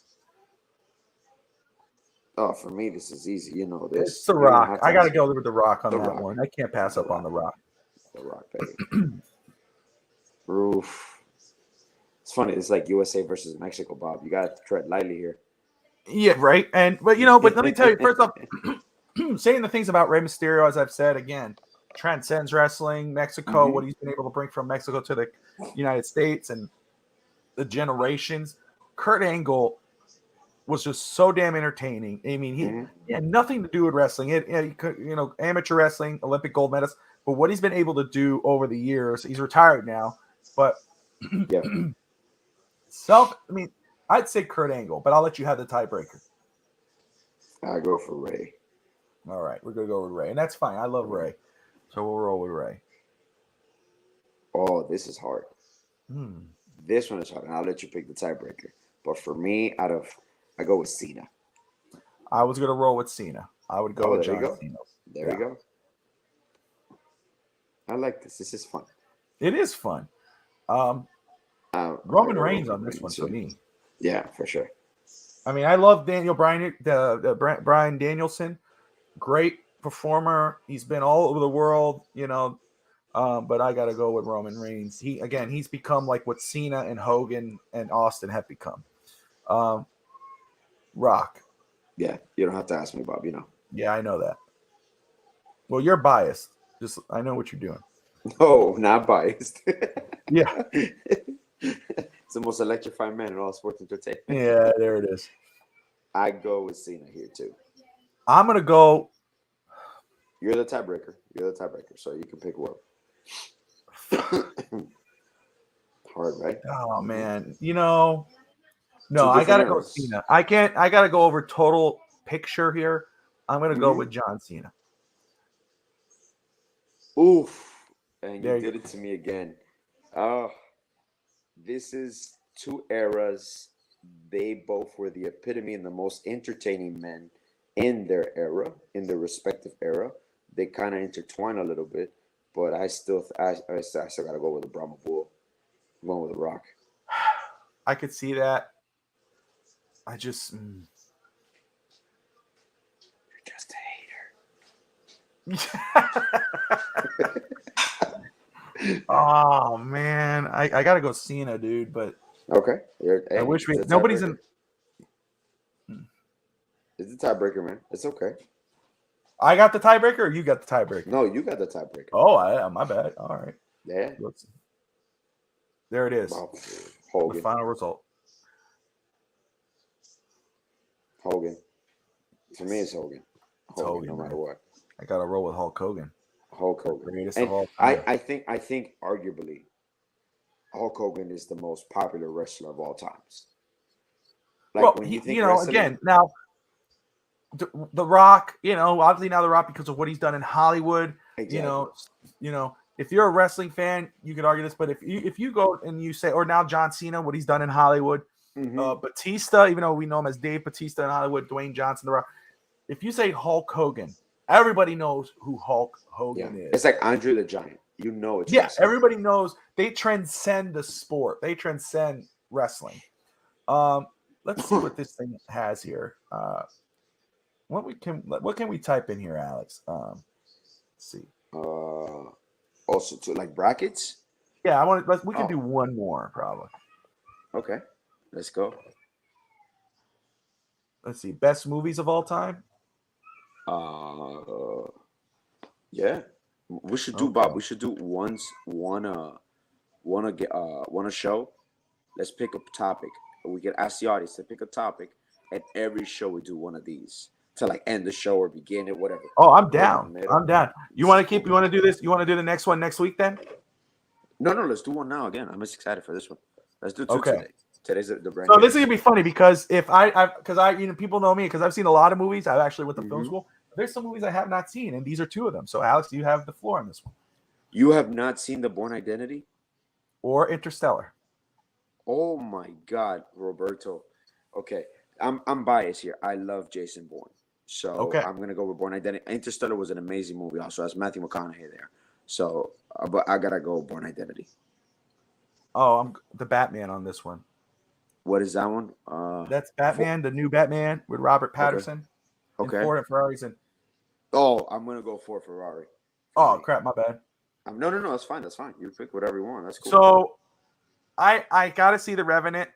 A: Oh, for me, this is easy. You know this.
B: It's The Rock. I got to go with The Rock on that one. I can't pass up on The Rock.
A: The Rock, baby. Roof. It's funny. It's like USA versus Mexico, Bob. You got to tread lightly here.
B: Yeah, right. But let me tell you, first off, saying the things about Rey Mysterio, as I've said, again, transcends wrestling, Mexico, what he's been able to bring from Mexico to the United States and the generations. Kurt Angle was just so damn entertaining. I mean, he had nothing to do with wrestling. He could, amateur wrestling, Olympic gold medalist, but what he's been able to do over the years, he's retired now, but
A: yeah.
B: I'd say Kurt Angle, but I'll let you have the tiebreaker.
A: I go for Ray.
B: All right, we're gonna go with Ray, and that's fine. I love Ray, so we'll roll with Ray.
A: Oh, this is hard. This one is hard, and I'll let you pick the tiebreaker. But for me, I go with Cena.
B: I was gonna roll with Cena. I would go with John Cena.
A: There we go. I like this. This is fun.
B: It is fun. Roman Reigns on this one for me.
A: Yeah, for sure.
B: I mean, I love Brian Danielson. Great performer. He's been all over the world, but I got to go with Roman Reigns. He's become like what Cena and Hogan and Austin have become. Rock.
A: Yeah, you don't have to ask me, Bob.
B: Yeah, I know that. Well, you're biased. I know what you're doing.
A: No, not biased.
B: Yeah.
A: It's the most electrifying man in all sports entertainment.
B: Yeah, there it is.
A: I go with Cena here too.
B: I'm gonna go.
A: You're the tiebreaker. So you can pick one. Hard, right?
B: Oh man, no,
A: Two
B: I gotta
A: different
B: go
A: eras.
B: Cena. I can't. I gotta go over total picture here. I'm gonna go
A: Mhm.
B: with John Cena.
A: Oof. And
B: There
A: you
B: you
A: did it to me again. Oh, this is two eras. They both were the epitome and the most entertaining men in their era, in their respective era. They kind of intertwine a little bit, but I still gotta go with the Brahma Bull. I'm going with the Rock.
B: I could see that. I just.
A: You're just a hater.
B: Oh man, I gotta go Cena, dude. But
A: Okay.
B: I wish we.
A: It's a
B: Nobody's
A: tiebreaker.
B: in.
A: It's a tiebreaker, man. It's okay.
B: I got the tiebreaker, or you got the tiebreaker?
A: No, you got the tiebreaker.
B: Oh, my bad. All right.
A: Yeah.
B: There it is.
A: Wow.
B: The
A: Hogan.
B: final result.
A: Hogan. To me, it's Hogan.
B: Hogan,
A: no matter
B: man.
A: what.
B: I gotta roll with Hulk Hogan.
A: Hulk Hogan.
B: Greatest
A: And
B: of all time.
A: I think arguably Hulk Hogan is the most popular wrestler of all times. Like
B: Well,
A: when you think
B: again,
A: wrestling,
B: now the Rock, obviously now the Rock because of what he's done in Hollywood.
A: exactly.
B: If you're a wrestling fan, you could argue this, but if you go and you say, or now John Cena, what he's done in Hollywood,
A: Mhm.
B: Batista, even though we know him as Dave Batista in Hollywood, Dwayne Johnson, the Rock. If you say Hulk Hogan, everybody knows who Hulk Hogan is.
A: It's like Andre the Giant. It's
B: Yes,
A: wrestling.
B: everybody knows they transcend the sport. They transcend wrestling. Let's see what this thing has here. What can we type in here, Alex? Let's see.
A: Also to like brackets.
B: Yeah, we can do one more probably.
A: Okay, let's go.
B: Let's see. Best movies of all time.
A: Yeah, we should do Bob. We should do one a show. Let's pick a topic. We can ask the audience to pick a topic, and every show we do one of these to like end the show or begin it, whatever.
B: Oh, I'm down. I'm down. You want to do this? You want to do the next one next week then?
A: No, let's do one now again. I'm just excited for this one. Let's do two today. Today's the brand.
B: So this is gonna be funny because people know me because I've seen a lot of movies. I actually went to film school. There's some movies I have not seen, and these are two of them. So Alex, you have the floor on this one.
A: You have not seen The Bourne Identity
B: or Interstellar?
A: Oh my God, Roberto. Okay, I'm biased here. I love Jason Bourne, so I'm gonna go with Bourne Identity. Interstellar was an amazing movie. Also, has Matthew McConaughey there. So, but I gotta go Bourne Identity.
B: Oh, I'm the Batman on this one.
A: What is that one?
B: That's Batman, the new Batman with Robert Pattinson.
A: Okay.
B: And Ford and Ferrari's in.
A: Oh, I'm gonna go for Ferrari.
B: Oh crap, my bad.
A: No, that's fine. That's fine. You pick whatever you want. That's cool.
B: So, I gotta see The Revenant.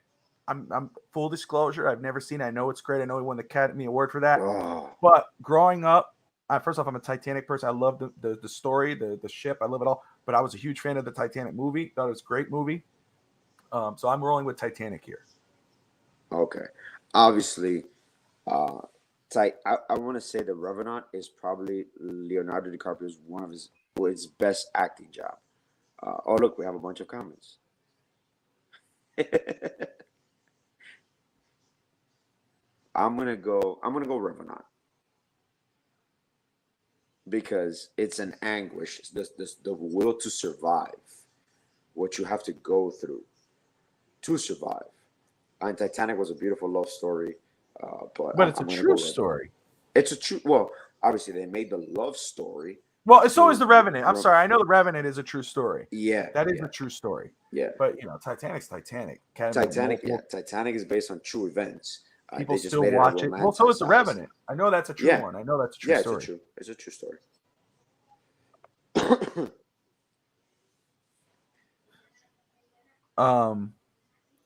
B: I'm full disclosure. I've never seen it. I know it's great. I know he won the Academy Award for that.
A: Oh.
B: But growing up, first off, I'm a Titanic person. I love the story, the ship. I love it all. But I was a huge fan of the Titanic movie. Thought it was a great movie. So I'm rolling with Titanic here.
A: Okay. Obviously, I want to say The Revenant is probably Leonardo DiCaprio's one of his best acting job. Oh, look, we have a bunch of comments. I'm gonna go Revenant because it's an anguish. The will to survive, what you have to go through to survive. And Titanic was a beautiful love story, but
B: it's a true story.
A: It's a true. Well, obviously they made the love story.
B: Well, so is The Revenant. I'm sorry. I know The Revenant is a true story.
A: Yeah,
B: that is a true story.
A: Yeah,
B: but Titanic's Titanic.
A: Titanic is based on true events.
B: People still watch it. Well, so is The Revenant. I know that's a true one. I know that's a true story.
A: It's a true story.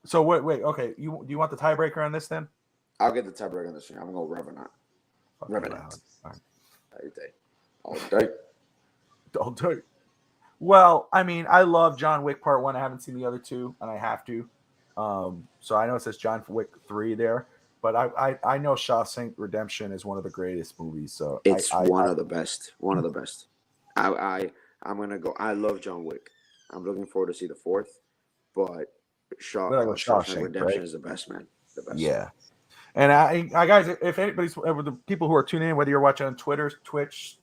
B: So wait. Okay, do you want the tiebreaker on this then?
A: I'll get the tiebreaker on this one. I'm gonna go Revenant. Revenant. All day.
B: Well, I mean, I love John Wick Part 1. I haven't seen the other two, and I have to. So I know it says John Wick 3 there. but I know Shawshank Redemption is one of the greatest movies. So
A: It's one of the best. One of the best. I'm gonna go. I love John Wick. I'm looking forward to see the fourth, but Shawshank Redemption
B: right?
A: is the best, man. The best.
B: Yeah. And I guys, if anybody's the people who are tuning in, whether you're watching on Twitter, Twitch,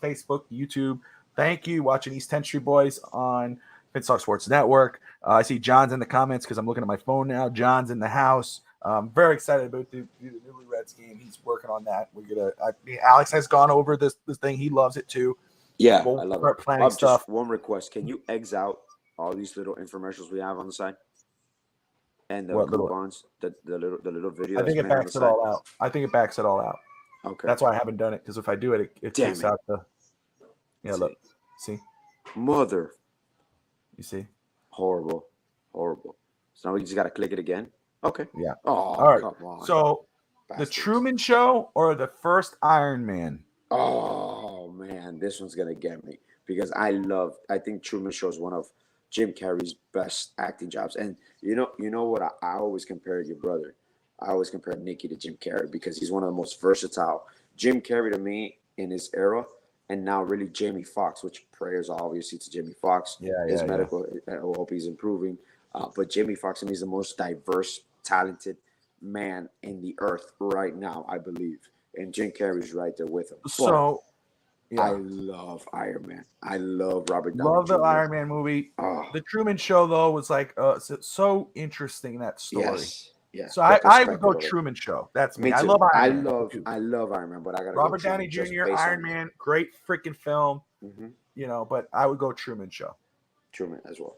B: Facebook, YouTube, thank you watching East 10th Street Boys on Finstock Sports Network. I see John's in the comments because I'm looking at my phone now. John's in the house. Very excited about the Newly Reds game. He's working on that. Alex has gone over this thing. He loves it too.
A: Yeah,
B: we'll
A: I love
B: start
A: it.
B: planning stuff.
A: Just one request: can you X out all these little infomercials we have on the side? And the coupons, the little video.
B: I think it backs it all out. I think it backs it all out.
A: Okay.
B: That's why I haven't done it, because if I do it, it takes out the. Yeah, look. See?
A: Mother.
B: You see?
A: Horrible. So now we just got to click it again. Okay.
B: Yeah.
A: Oh,
B: all right.
A: Come on.
B: So, the Truman Show or the first Iron Man?
A: Oh, man. This one's going to get me because I think Truman Show is one of Jim Carrey's best acting jobs. And you know what? I always compare your brother. I always compare Nicky to Jim Carrey because he's one of the most versatile. Jim Carrey to me in his era, and now really Jamie Foxx, which prayers obviously to Jamie Foxx. His medical, I hope he's improving. But Jamie Foxx to me is the most diverse, talented man in the earth right now, I believe. And Jim Carrey's right there with him.
B: So,
A: I love Iron Man. I love Robert Downey
B: Love the
A: Jr.
B: Iron Man movie. The Truman Show, though, was like so interesting, that story.
A: Yes.
B: So I would go Truman Show. That's me.
A: Me too.
B: I love Iron Man.
A: I love Iron Man, but I gotta
B: Robert
A: go
B: Downey Jr., Iron Man, great freaking film.
A: Mm-hmm.
B: But I would go Truman Show.
A: Truman as well.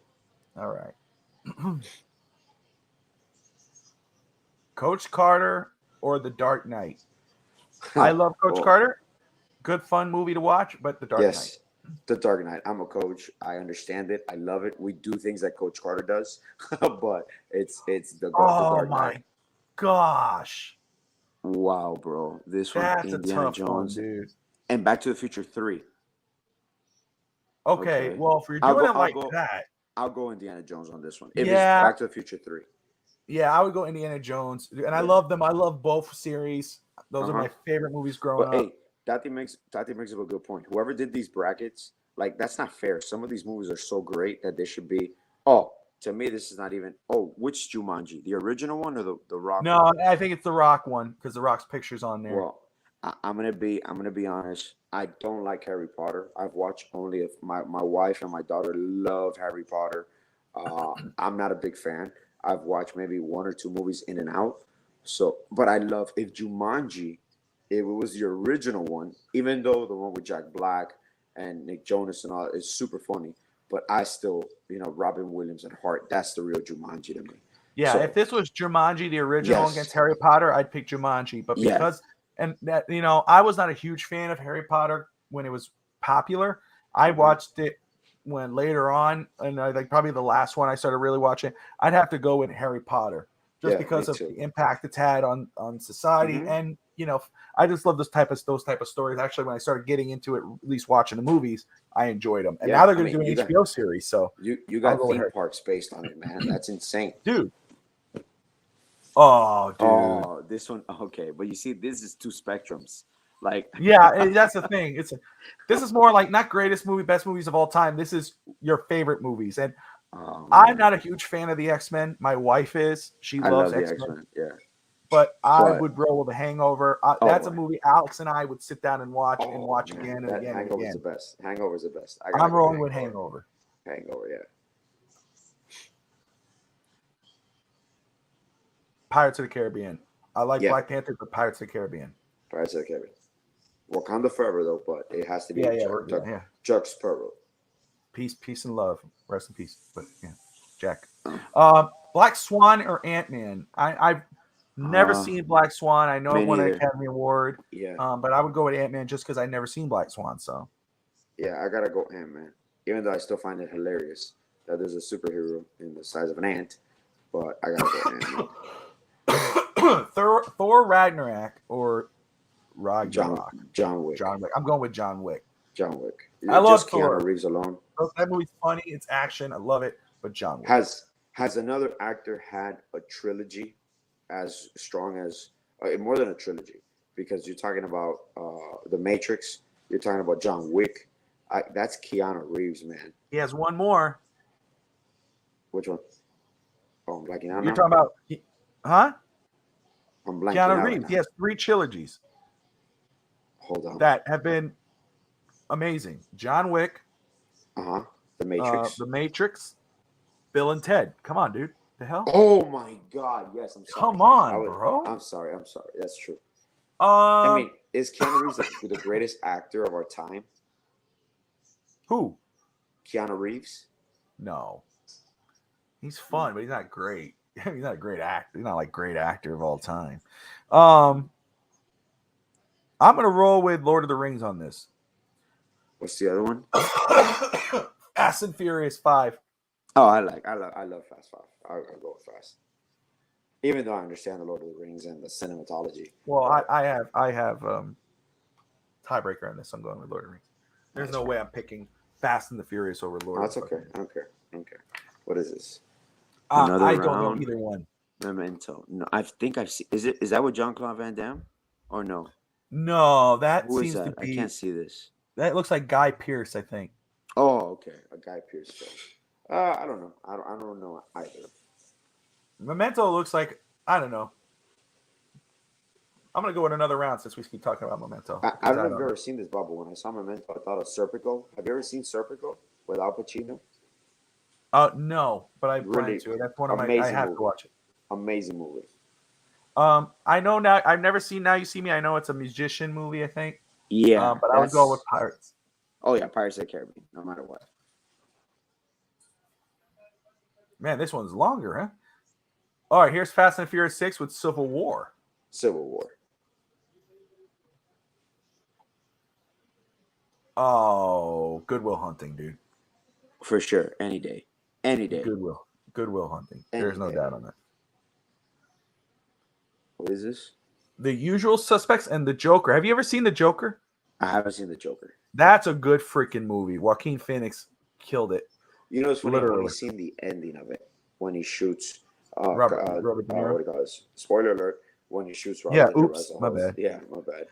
B: All right. Coach Carter or The Dark Knight? I love Coach Carter. Good fun movie to watch, but The Dark Knight.
A: The Dark Knight. I'm a coach. I understand it. I love it. We do things that Coach Carter does, but it's the Dark Knight. Oh my
B: gosh!
A: Wow, bro, this one Indiana Jones,
B: dude.
A: And Back to the Future 3.
B: Okay, well, if you're doing that,
A: I'll go Indiana Jones on this one. If it's Back to the Future 3.
B: Yeah, I would go Indiana Jones, and I love them. I love both series. Those are my favorite movies growing up.
A: Hey, Tati makes up a good point. Whoever did these brackets, that's not fair. Some of these movies are so great that they should be. Oh, to me, this is not even. Oh, which Jumanji? The original one or the Rock?
B: No,
A: one?
B: I think it's the Rock one because the Rock's picture's on there.
A: Well, I'm gonna be honest. I don't like Harry Potter. I've watched only if my wife and my daughter love Harry Potter. I'm not a big fan. I've watched maybe one or two movies in and out. So, but I love if Jumanji. If it was the original one, even though the one with Jack Black and Nick Jonas and all is super funny, but I still, Robin Williams and Hart, that's the real Jumanji to me.
B: Yeah, so, if this was Jumanji, the original against Harry Potter, I'd pick Jumanji. But because, and that, I was not a huge fan of Harry Potter when it was popular. I watched it when later on, and I think probably the last one I started really watching, I'd have to go with Harry Potter just because of the impact it's had on society. And, I just love those type of stories. Actually, when I started getting into it, at least watching the movies, I enjoyed them. And now they're going to do an HBO series. So
A: you got theme parks based on it, man. That's insane,
B: dude. Oh, dude.
A: Oh, this one. Okay, but you see, this is two spectrums.
B: That's the thing. This is more like not greatest movie, best movies of all time. This is your favorite movies, and I'm not a huge fan of the X-Men. My wife is. She loves X-Men.
A: Yeah.
B: But I would roll with The Hangover. That's a movie Alex and I would sit down and watch again and again.
A: Hangover's the best. Hangover's the best.
B: I'm rolling with Hangover.
A: Hangover, yeah.
B: Pirates of the Caribbean. I like Black Panther, but Pirates of the Caribbean.
A: Pirates of the Caribbean. Wakanda forever though, but it has to be Jack Sparrow.
B: Peace and love. Rest in peace. But Jack. Black Swan or Ant-Man? I've never seen Black Swan. I know it won an Academy Award.
A: Yeah.
B: But I would go with Ant-Man just because I never seen Black Swan. So.
A: Yeah, I gotta go Ant-Man. Even though I still find it hilarious that there's a superhero in the size of an ant, but I gotta go Ant-Man.
B: Thor Ragnarok or Ragnarok?
A: John Wick.
B: I'm going with John Wick.
A: John Wick.
B: I love
A: Keanu Reeves alone.
B: That movie's funny. It's action. I love it. But John Wick.
A: Has another actor had a trilogy as strong as more than a trilogy, because you're talking about The Matrix. You're talking about John Wick. That's Keanu Reeves, man.
B: He has one more.
A: Which one? Oh, I'm blanking out
B: You're
A: now.
B: talking about, huh?
A: I'm blanking
B: Keanu
A: out
B: Reeves.
A: now.
B: He has 3 trilogies
A: Hold on.
B: that have been amazing. John Wick,
A: The Matrix.
B: The Matrix, Bill and Ted. Come on, dude. The hell?
A: Oh my God! Yes, I'm sorry.
B: Come on, bro.
A: I'm sorry. That's true.
B: I
A: I mean, is Keanu Reeves the greatest actor of our time?
B: who?
A: Keanu Reeves.
B: No. He's fun, but he's not great. He's not a great actor. He's not like great actor of all time. I'm gonna roll with Lord of the Rings on this.
A: What's the other one?
B: Fast and Furious 5.
A: Oh, I love Fast 5. I'll go with Fast. Even though I understand the Lord of the Rings and the cinematology.
B: Well, I have tiebreaker on this. I'm going with Lord of the Rings. There's no way I'm picking Fast and the Furious over Lord.
A: That's okay. I don't care. What is this?
B: I don't know either one.
A: Memento. No, I think I've seen. Is that with Jean-Claude Van Damme or no?
B: No, that
A: Who is
B: seems
A: that?
B: to be.
A: I can't see this.
B: That looks like Guy Pearce, I think.
A: Oh, okay. A Guy Pearce film. I don't know. I don't know either.
B: Memento looks like, I don't know. I'm gonna go in another round since we keep talking about Memento.
A: I don't know if you've ever seen this, Bob, but when I saw Memento, I thought of Serpico. Have you ever seen Serpico with Al Pacino?
B: No, but I
A: Really
B: plan to. That's one of my.
A: amazing
B: I have
A: movie.
B: to watch it.
A: Amazing movie.
B: I know now. I've never seen Now You See Me. I know it's a musician movie, I think.
A: Yeah.
B: But I would go with Pirates.
A: Oh yeah, Pirates of the Caribbean. No matter what.
B: Man, this one's longer, huh? All right, here's Fast and Furious 6 with Civil War.
A: Civil War.
B: Oh, Goodwill Hunting, dude.
A: For sure. Any day.
B: Goodwill Hunting. There's no doubt on that.
A: What is this?
B: The Usual Suspects and The Joker. Have you ever seen The Joker?
A: I haven't seen The Joker.
B: That's a good freaking movie. Joaquin Phoenix killed it.
A: You know, it's funny.
B: Literally.
A: When you seen the ending of it, when he shoots
B: Robert De Niro.
A: what do you call this? Spoiler alert. When he shoots Robert
B: Yeah,
A: De Niro
B: oops,
A: as a
B: my
A: host.
B: bad.
A: Yeah, my bad.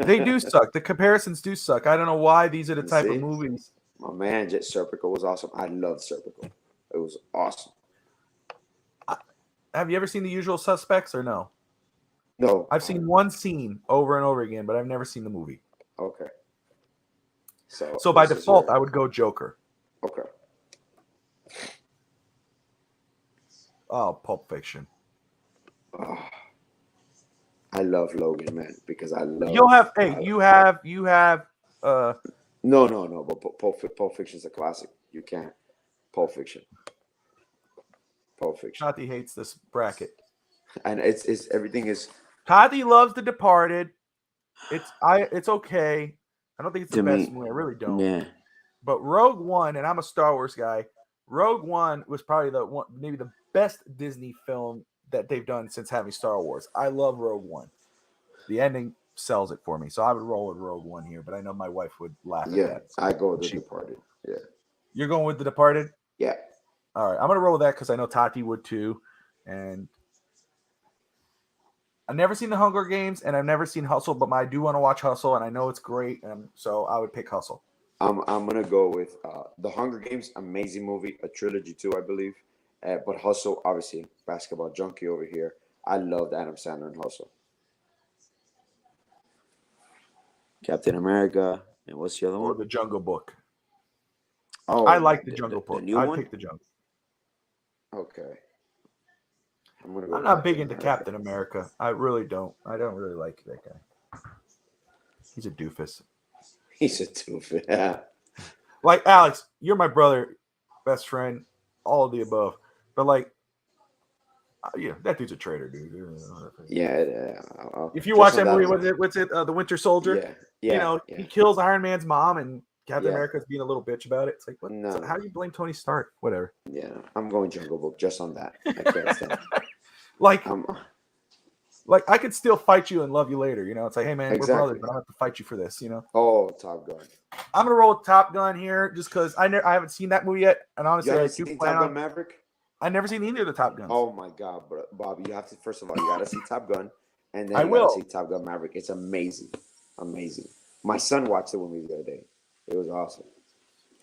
B: They do suck. The comparisons do suck. I don't know why these are the type of movies.
A: My man, Jet Serpico was awesome. I loved Serpico. It was awesome.
B: Have you ever seen The Usual Suspects or no?
A: No.
B: I've seen one scene over and over again, but I've never seen the movie.
A: Okay.
B: So by default, I would go Joker.
A: Okay.
B: Oh, Pulp Fiction.
A: Oh, I love Logan, man, because I love.
B: You'll have. Hey, you have.
A: No. But Pulp Fiction is a classic. You can't. Pulp Fiction.
B: Tati hates this bracket.
A: And it's everything is.
B: Tati loves The Departed. It's okay. I don't think it's the
A: To
B: best
A: me,
B: movie. I really don't.
A: Yeah.
B: But Rogue One, and I'm a Star Wars guy. Rogue One was probably maybe the best Disney film that they've done since having Star Wars. I love Rogue One. The ending sells it for me, so I would roll with Rogue One here. But I know my wife would laugh at that. So
A: I go with The Departed. Yeah.
B: You're going with The Departed?
A: Yeah.
B: All right, I'm gonna roll with that because I know Tati would too. And I've never seen The Hunger Games, and I've never seen Hustle, but I do want to watch Hustle, and I know it's great, and so I would pick Hustle.
A: I'm gonna go with The Hunger Games. Amazing movie, a trilogy too, I believe. But Hustle, obviously, basketball junkie over here. I loved Adam Sandler and Hustle. Captain America, and what's the other
B: Or
A: one?
B: The Jungle Book.
A: Oh,
B: I like The Jungle Book.
A: The new
B: I'd
A: one?
B: pick The Jungle.
A: Okay. I'm
B: not big into Captain America. I really don't. I don't really like that guy. He's a doofus.
A: He's a doofus. Yeah.
B: Like, Alex, you're my brother, best friend, all of the above. But, like, yeah, that dude's a traitor, dude.
A: Yeah.
B: If you watch that movie, what's it? The Winter Soldier?
A: Yeah.
B: He kills Iron Man's mom, and Captain America's being a little bitch about it. It's like, what?
A: No.
B: How do you blame Tony Stark? Whatever.
A: Yeah, I'm going Jungle Book just on that. I can't stand it.
B: Like I could still fight you and love you later. You know, it's like, hey man,
A: Exactly.
B: we're brothers, but I don't have to fight you for this. You know.
A: Oh, Top Gun.
B: I'm gonna roll with Top Gun here, just because I haven't seen that movie yet, and honestly, I do plan
A: Top Gun
B: on.
A: Maverick?
B: I never seen either of the Top Guns.
A: Oh my God, Bobby, you have to. First of all, you gotta see Top Gun. And then
B: I
A: you gotta
B: will.
A: see Top Gun Maverick. It's amazing. Amazing. My son watched it with me the other day. It was awesome.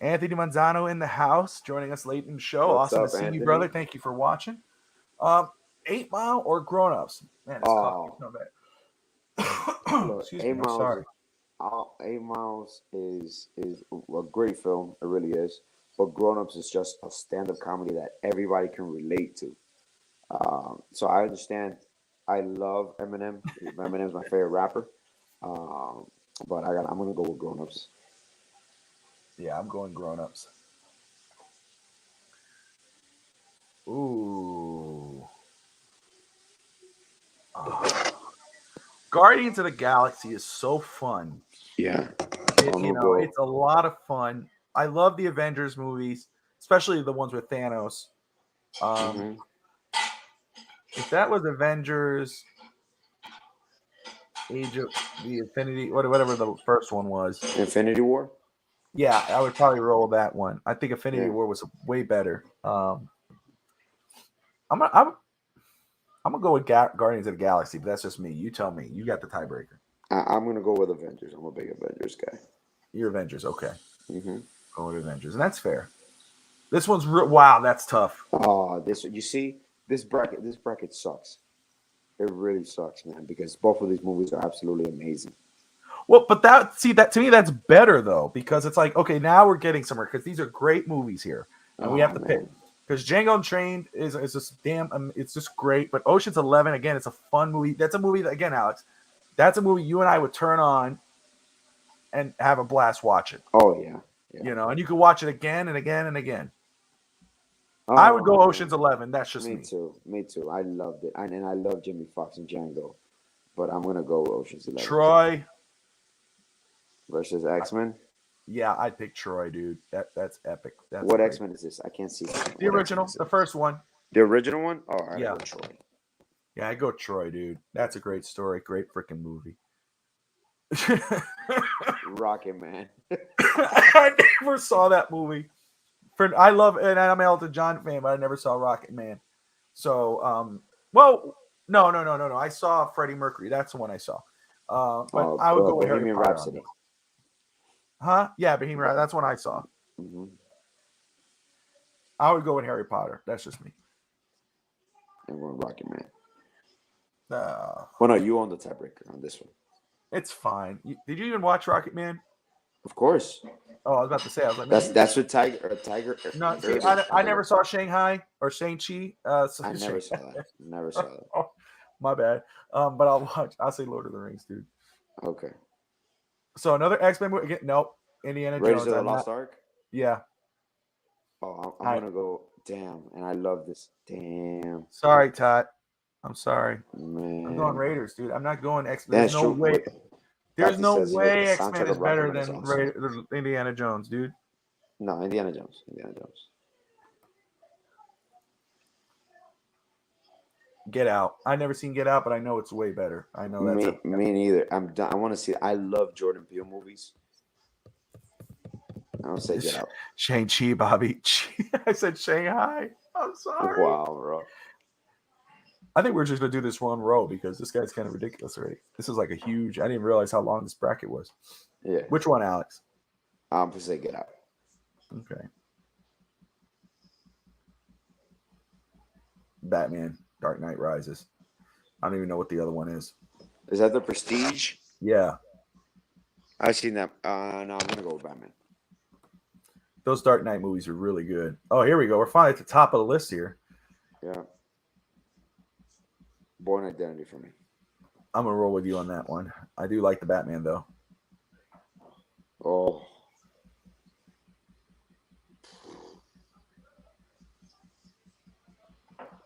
B: Anthony Manzano in the house, joining us late in the show.
A: What's
B: Awesome
A: up,
B: to see
A: Anthony?
B: you, brother. Thank you for watching. 8 Mile or Grown Ups? Man, this coffee's not bad.
A: Look,
B: Excuse
A: 8
B: me. I'm sorry.
A: Miles, 8 Miles is a great film. It really is. But Grown Ups is just a stand-up comedy that everybody can relate to. So I understand. I love Eminem. Eminem's my favorite rapper. But I'm gonna go with Grown Ups.
B: Yeah, I'm going Grown Ups. Ooh. Guardians of the Galaxy is so fun.
A: Yeah.
B: It's a lot of fun. I love the Avengers movies, especially the ones with Thanos. If that was Avengers, Age of the Infinity, whatever the first one was,
A: Infinity War.
B: yeah, I would probably roll that one. I think Infinity
A: Yeah.
B: War was way better. I'm gonna go with Guardians of the Galaxy, but that's just me. You tell me. You got the tiebreaker.
A: I'm gonna go with Avengers. I'm a big Avengers guy.
B: You're Avengers, okay?
A: Mm-hmm.
B: Go with Avengers, and that's fair. This one's wow, that's tough.
A: Oh, this bracket sucks. It really sucks, man, because both of these movies are absolutely amazing.
B: Well, but that to me that's better though, because it's like, okay, now we're getting somewhere because these are great movies here, and we have to pick. Because Django Unchained is just it's just great. But Ocean's 11 again, it's a fun movie. That's a movie that, again, Alex, that's a movie you and I would turn on and have a blast watching.
A: Oh yeah.
B: And you could watch it again and again and again.
A: Oh,
B: I would go Ocean's 11. That's just me.
A: Me too. I loved it, and I love Jimmy Fox and Django, but I'm gonna go Ocean's 11.
B: Troy
A: versus X-Men.
B: Yeah, I'd pick Troy, dude. That's epic.
A: What X-Men is this? I can't see.
B: The original, the first one.
A: The original one? Oh, I
B: yeah.
A: go Troy.
B: Yeah, I go Troy, dude. That's a great story. Great freaking movie.
A: Rocket Man.
B: I never saw that movie. I love, and I'm an Elton John fan, but I never saw Rocket Man. So, no. I saw Freddie Mercury. That's the one I saw. But I would go with Bohemian Rhapsody. Huh? Yeah, Bohemian Rhapsody. That's one I saw.
A: Mm-hmm.
B: I would go with Harry Potter. That's just me.
A: And we're Rocket Man.
B: Well,
A: no, you own the tiebreaker on this one.
B: It's fine. Did you even watch Rocket Man?
A: Of course.
B: Oh, I was about to say. I was like,
A: that's what Tiger.
B: No, see, I never saw Shanghai or Shang-Chi.
A: I never saw that. Never saw that.
B: Oh, my bad. But I'll say Lord of the Rings, dude.
A: Okay.
B: So another X-Men movie again. Nope. Indiana Jones.
A: Raiders of the Lost Ark.
B: Yeah.
A: Oh, I'm gonna go. Damn, and I love this. Damn.
B: Sorry, Todd. I'm sorry.
A: Man.
B: I'm going Raiders, dude. I'm not going X-Men. There's no way. There's no way X-Men is better than Indiana Jones, dude.
A: No, Indiana Jones.
B: Get Out. I never seen Get Out, but I know it's way better. I know that's
A: me neither. I'm done. I want to see. I love Jordan Peele movies. I don't say Get Out.
B: Shang-Chi, Bobby. I said Shanghai. I'm sorry.
A: Wow, bro.
B: I think we're just gonna do this one row because this guy's kind of ridiculous already. This is like a huge. I didn't realize how long this bracket was.
A: Yeah.
B: Which one, Alex?
A: I'm gonna say Get Out.
B: Okay. Batman, Dark Knight Rises. I don't even know what the other one is.
A: Is that The Prestige?
B: Yeah.
A: I've seen that. No, I'm gonna go with Batman.
B: Those Dark Knight movies are really good. Oh, here we go. We're finally at the top of the list here.
A: Yeah. Born Identity for me.
B: I'm gonna roll with you on that one. I do like the Batman though.
A: Oh.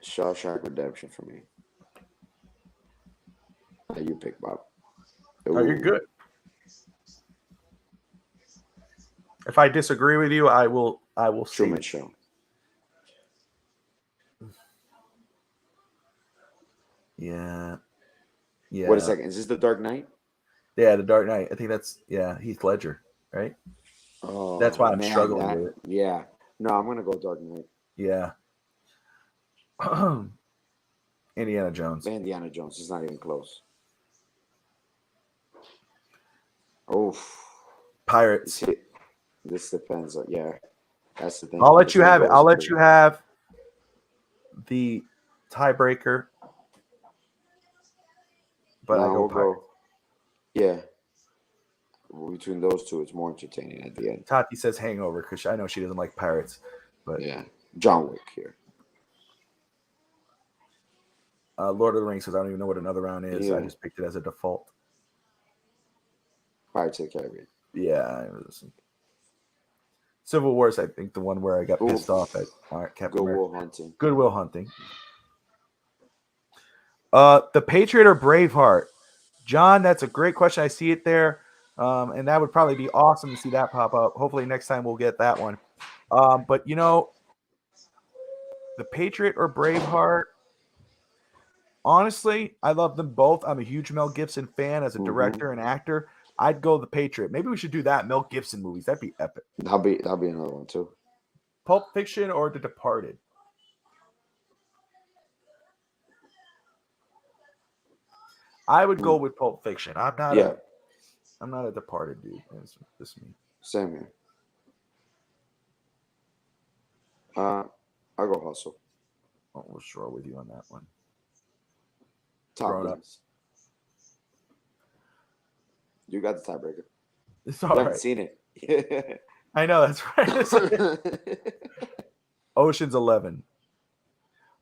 A: Shawshank Redemption for me. You pick, Bob.
B: Ooh. Oh, you're good. If I disagree with you, I will
A: Truman Show.
B: Yeah.
A: Wait a second. Is this The Dark Knight?
B: Yeah, The Dark Knight. I think that's Heath Ledger, right?
A: Oh,
B: that's why I'm struggling with it.
A: Yeah. No, I'm gonna go Dark Knight.
B: Yeah. Indiana Jones.
A: Indiana Jones is not even close. Oh,
B: Pirates.
A: see, this depends. Yeah, that's the thing.
B: I'll let you
A: Which one
B: have it.
A: goes
B: I'll let
A: first?
B: you have the tiebreaker. But I
A: No,
B: go
A: we'll
B: Pirates.
A: go. Yeah, between those two, it's more entertaining at the end.
B: Tati says Hangover because I know she doesn't like Pirates. But
A: Yeah, John Wick here.
B: Lord of the Rings says I don't even know what another round is.
A: Yeah.
B: I just picked it as a default.
A: Pirates of the Caribbean.
B: Yeah. It was Civil War is, I think, the one where I got pissed off at Captain
A: Good
B: America.
A: Will Hunting.
B: Good Will Hunting. The Patriot or Braveheart? John, that's a great question. I see it there. And that would probably be awesome to see that pop up. Hopefully next time we'll get that one. But the Patriot or Braveheart, honestly, I love them both. I'm a huge Mel Gibson fan as a director and actor. I'd go The Patriot. Maybe we should do that. Mel Gibson movies. That'd be epic.
A: That'll be another one too.
B: Pulp Fiction or The Departed? I would go with Pulp Fiction. I'm not a Departed dude. It's just me.
A: Same here. I'll go Hustle.
B: Oh, we'll sure with you on that one.
A: Top
B: Grown
A: Guns. You got the tiebreaker.
B: It's
A: You
B: all
A: haven't
B: right.
A: seen it.
B: I know that's right. Ocean's 11.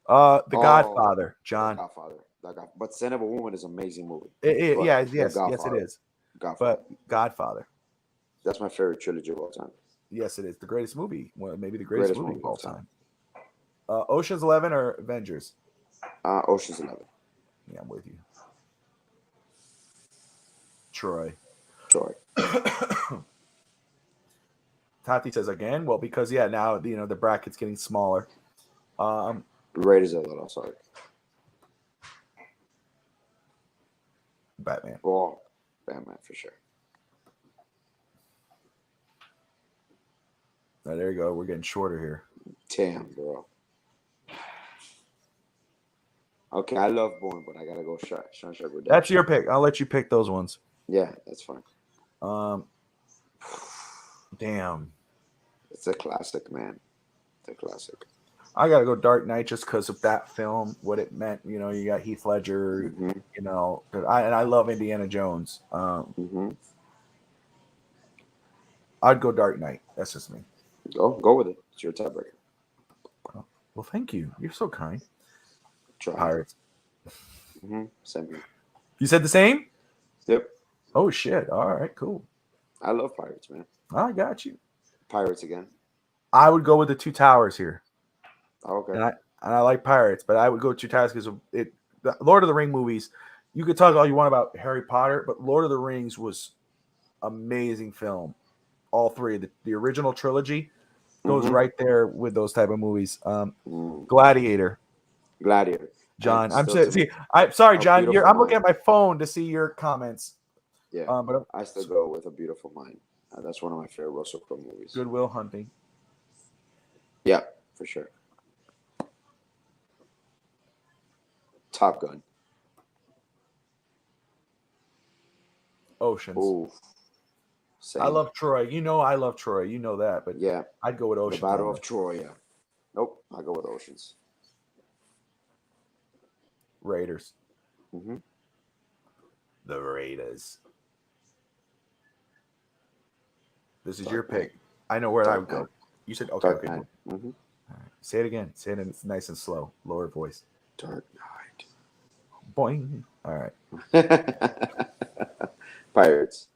B: The Godfather, John.
A: The Godfather. But Son of a Woman is an amazing movie.
B: Yes, it is.
A: Godfather.
B: But Godfather.
A: That's my favorite trilogy of all time.
B: Yes, it is the greatest movie. Well, maybe the greatest movie of all time. Ocean's 11 or Avengers?
A: Ocean's 11.
B: Yeah, I'm with you. Troy. Tati says again. Well, because now the bracket's getting smaller.
A: Raiders of the Lost Ark.
B: Batman.
A: Oh, Batman for sure.
B: Oh, there you go. We're getting shorter here.
A: Damn, bro. Okay, I love Bourne, but I gotta go Shawshank Redemption.
B: That's your pick. I'll let you pick those ones.
A: Yeah, that's fine.
B: Damn.
A: It's a classic, man. It's a classic.
B: I gotta go Dark Knight just because of that film, what it meant. You got Heath Ledger. I love Indiana Jones. I'd go Dark Knight. That's just me.
A: Go with it. It's your tiebreaker.
B: Well, thank you. You're so kind.
A: Try.
B: Pirates.
A: Same here.
B: You said the same?
A: Yep.
B: Oh shit! All right, cool.
A: I love Pirates, man.
B: I got you.
A: Pirates again.
B: I would go with the Two Towers here.
A: Okay.
B: And I like Pirates, but I would go Two Towers because the Lord of the Ring movies. You could talk all you want about Harry Potter, but Lord of the Rings was amazing film. All three, the original trilogy goes right there with those type of movies. Gladiator. John, I'm sorry, John. I'm looking at my phone to see your comments.
A: Yeah,
B: but
A: I still go with A Beautiful Mind. That's one of my favorite Russell Crowe movies.
B: Good Will Hunting.
A: Yeah, for sure. Top Gun.
B: Oceans.
A: Ooh. Same.
B: I love Troy. I love Troy. You know that, but
A: yeah,
B: I'd go with Oceans.
A: The Battle of Troy. Yeah. Nope, I go with Oceans.
B: Raiders. The Raiders. This is your pick. I know where I would go. You said okay. Okay. All right. Say it again. Say it nice and slow. Lower voice.
A: Dark Knight.
B: Boing. All right.
A: Pirates.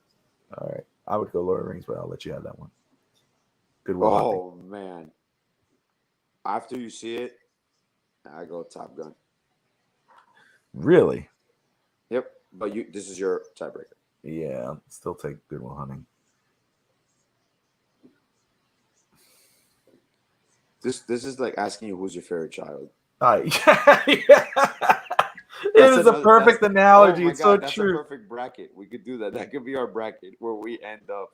B: All right. I would go Lord of the Rings, but I'll let you have that one. Good Will Hunting.
A: Oh man. After you see it, I go Top Gun.
B: Really?
A: Yep. But this is your tiebreaker.
B: Yeah, I'll still take Good Will Hunting.
A: This is like asking you who's your favorite child.
B: It is a perfect analogy. It's so
A: that's
B: true.
A: A perfect bracket. We could do that. That could be our bracket where we end up.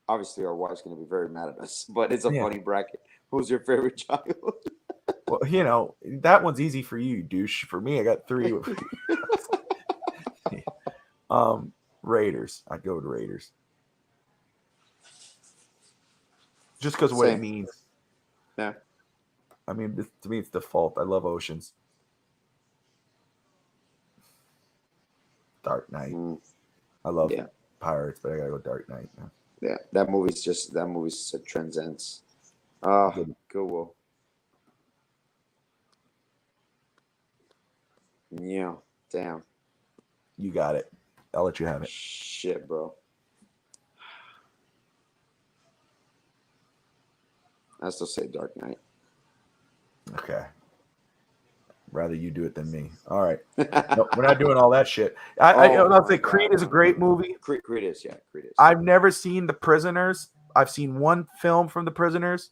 A: Obviously, our wife's going to be very mad at us, but it's a funny bracket. Who's your favorite child?
B: Well, that one's easy for you, douche. For me, I got three. Raiders. I'd go with Raiders. just because of what it
A: Same.
B: means.
A: Yeah.
B: I mean, to me, it's default. I love Oceans. Dark Knight. I love Pirates, but I gotta go Dark Knight. Man.
A: Yeah, that movie's transcends. Oh, good. Will. Yeah, damn.
B: You got it. I'll let you have it.
A: Shit, bro. I still say Dark Knight.
B: Okay. Rather you do it than me. All right. No, we're not doing all that shit. I'll say Creed is a great movie.
A: Creed is.
B: I've never seen The Prisoners. I've seen one film from The Prisoners.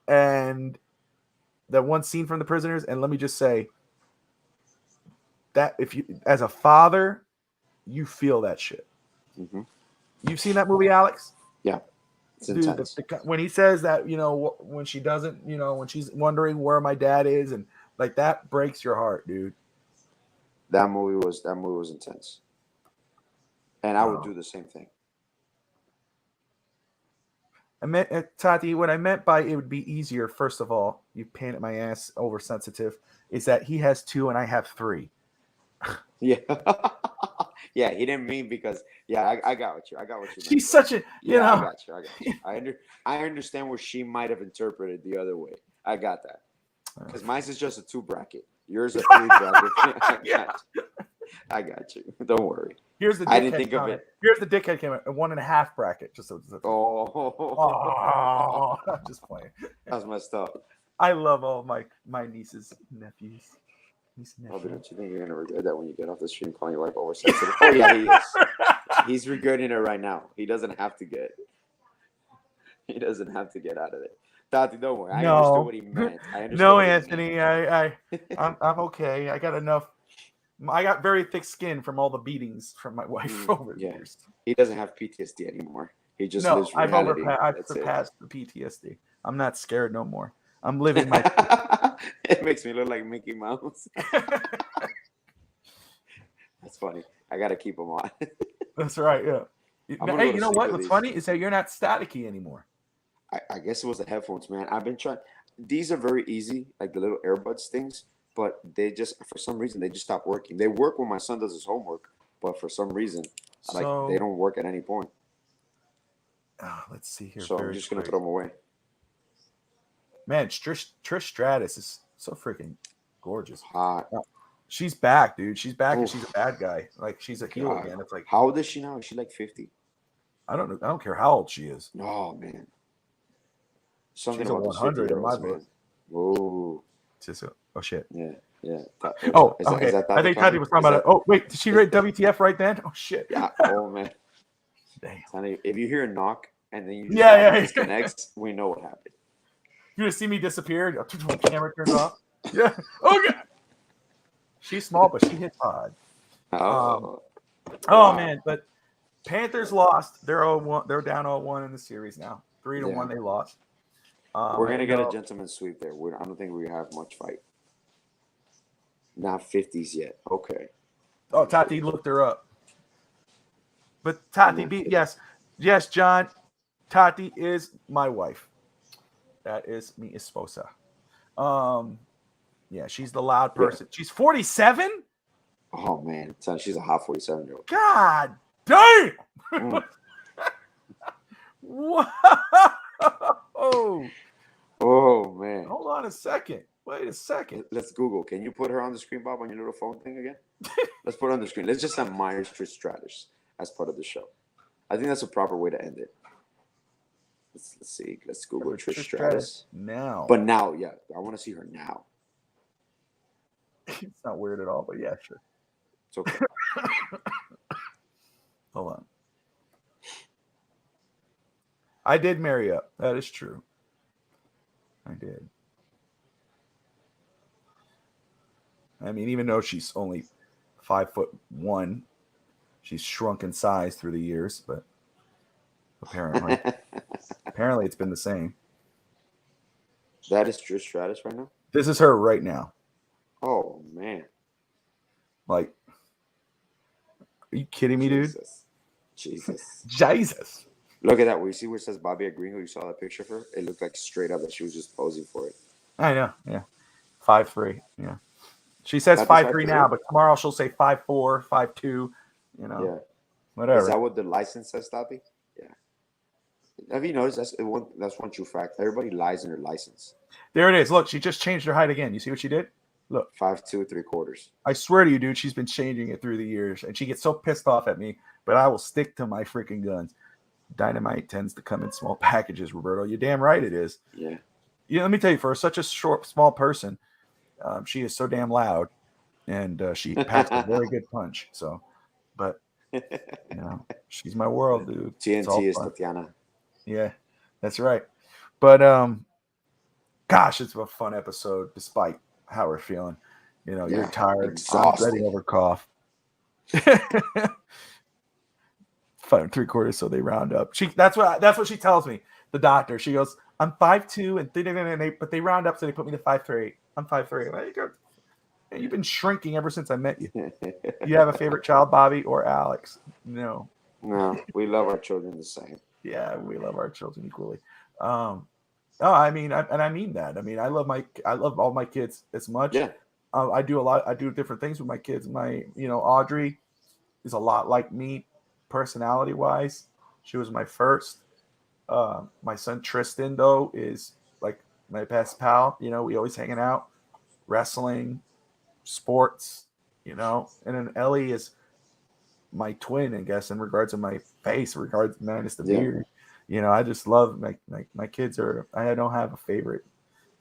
B: And that one scene from The Prisoners. And let me just say that if you, as a father, you feel that shit.
A: Mm-hmm.
B: You've seen that movie, Alex?
A: Yeah. It's intense.
B: Dude, when he says that, when she doesn't, when she's wondering where my dad is, and like that breaks your heart, dude.
A: That movie was intense. And I would do the same thing.
B: I meant, Tati, what I meant by it would be easier, first of all, you pain at my ass, oversensitive, is that he has 2 and I have 3.
A: Yeah. Yeah, he didn't mean because I got what you meant.
B: She's such a
A: I got you. I understand where she might have interpreted the other way. I got that. Because mine is just a 2 bracket. Yours a 3 bracket. I got you. Don't worry.
B: Here's the dickhead. I didn't think of it. Here's the dickhead came a 1.5 bracket. Just so. Oh, I'm just playing.
A: That's messed up.
B: I love all my nieces, nephews.
A: Oh, but don't you think you're gonna regret that when you get off the stream calling your wife oversensitive? Oh yeah, he is. He's regretting it right now. He doesn't have to get out of it. Tati, don't worry. I understood what he meant.
B: No, Anthony, I'm okay. I got enough. I got very thick skin from all the beatings from my wife over the years.
A: He doesn't have PTSD anymore. He just lives reality.
B: I've surpassed the PTSD. I'm not scared no more. I'm living my.
A: It makes me look like Mickey Mouse. That's funny. I gotta keep him on.
B: That's right. Yeah. Hey, you know what? What's funny is that you're not staticky anymore.
A: I guess it was the headphones, man. I've been trying. These are very easy, like the little earbuds things, but they just, for some reason, they just stop working. They work when my son does his homework, but for some reason, they don't work at any point.
B: Let's see here.
A: So I'm just gonna throw them away.
B: Man, Trish Stratus is so freaking gorgeous.
A: Hot.
B: She's back, dude. She's back, and she's a bad guy. Like she's a heel again. It's like,
A: how old is she now? Is she like 50?
B: I don't know. I don't care how old she is.
A: Oh man.
B: Something she's a 100 in my book.
A: Whoa.
B: Oh shit.
A: Yeah.
B: Okay. I think Tati was talking about it. Oh wait, did she write WTF right then? Oh shit.
A: Yeah. Oh man.
B: Damn.
A: Honey, if you hear a knock and then you disconnects, we know what happened.
B: You're gonna see me disappear. The camera turns off. Yeah. Oh god. She's small, but she hits hard. Man, but Panthers lost. They're 0-1. They're down 0-1 in the series now. 3-1 they lost.
A: We're gonna get a gentleman's sweep there. I don't think we have much fight. Not 50s yet. Okay.
B: Oh, Tati looked her up. But Tati beat yes, John. Tati is my wife. That is mi esposa. Yeah, she's the loud person. She's 47?
A: Oh man, she's a hot 47-year-old.
B: God damn! Whoa!
A: Oh man.
B: Hold on a second. Wait a second.
A: Let's Google. Can you put her on the screen, Bob, on your little phone thing again? Let's put her on the screen. Let's just admire Trish Stratus as part of the show. I think that's a proper way to end it. Let's see. Let's Google Trish Stratus
B: now.
A: But now, yeah, I want to see her now.
B: It's not weird at all, but yeah, sure.
A: It's okay.
B: Hold on. I did marry up. That is true. I did. I mean, even though she's only 5'1", she's shrunk in size through the years, but apparently it's been the same.
A: That is Trish Stratus right now?
B: This is her right now.
A: Oh, man.
B: Like, are you kidding me, dude?
A: Jesus.
B: Jesus.
A: Look at that. We see where it says Bobby at Greenhill. You saw that picture of her? It looked like straight up that she was just posing for it.
B: I know. Yeah. 5'3". Yeah. She says
A: That was
B: 5'3"
A: 5'3"?
B: now, but tomorrow she'll say 5'4", 5'2", you know,
A: Yeah.
B: whatever.
A: Is that what the license says, Tappy? Yeah. Have you noticed that's one true fact? Everybody lies in their license.
B: There it is. Look, she just changed her height again. You see what she did? Look.
A: 5'2", 3/4.
B: I swear to you, dude, she's been changing it through the years, and she gets so pissed off at me, but I will stick to my freaking guns. Dynamite tends to come in small packages, Roberto. You're damn right it is.
A: Yeah.
B: Yeah, let me tell you, for such a small person, she is so damn loud, and she packs a very good punch. So, but you know, she's my world, dude.
A: TNT is Tatiana.
B: Yeah, that's right. But gosh, it's a fun episode, despite how we're feeling. You know, you're tired,
A: exhausted.
B: I'm ready over cough. 5 3/4, so they round up. That's what she tells me. The doctor, she goes, I'm 5'2" and but they round up, so they put me to 5'3". I'm 5'3". Well, you've been shrinking ever since I met you. You have a favorite child, Bobby or Alex? No,
A: we love our children the same.
B: Yeah, we love our children equally. I mean, I mean that. I mean, I love all my kids as much.
A: Yeah.
B: I do different things with my kids. Audrey is a lot like me, personality wise. She was my first. My son Tristan, though, is like my best pal. You know, we always hanging out, wrestling, sports, and then Ellie is my twin, I guess, in regards to my face, minus the beard. I just love my kids I don't have a favorite.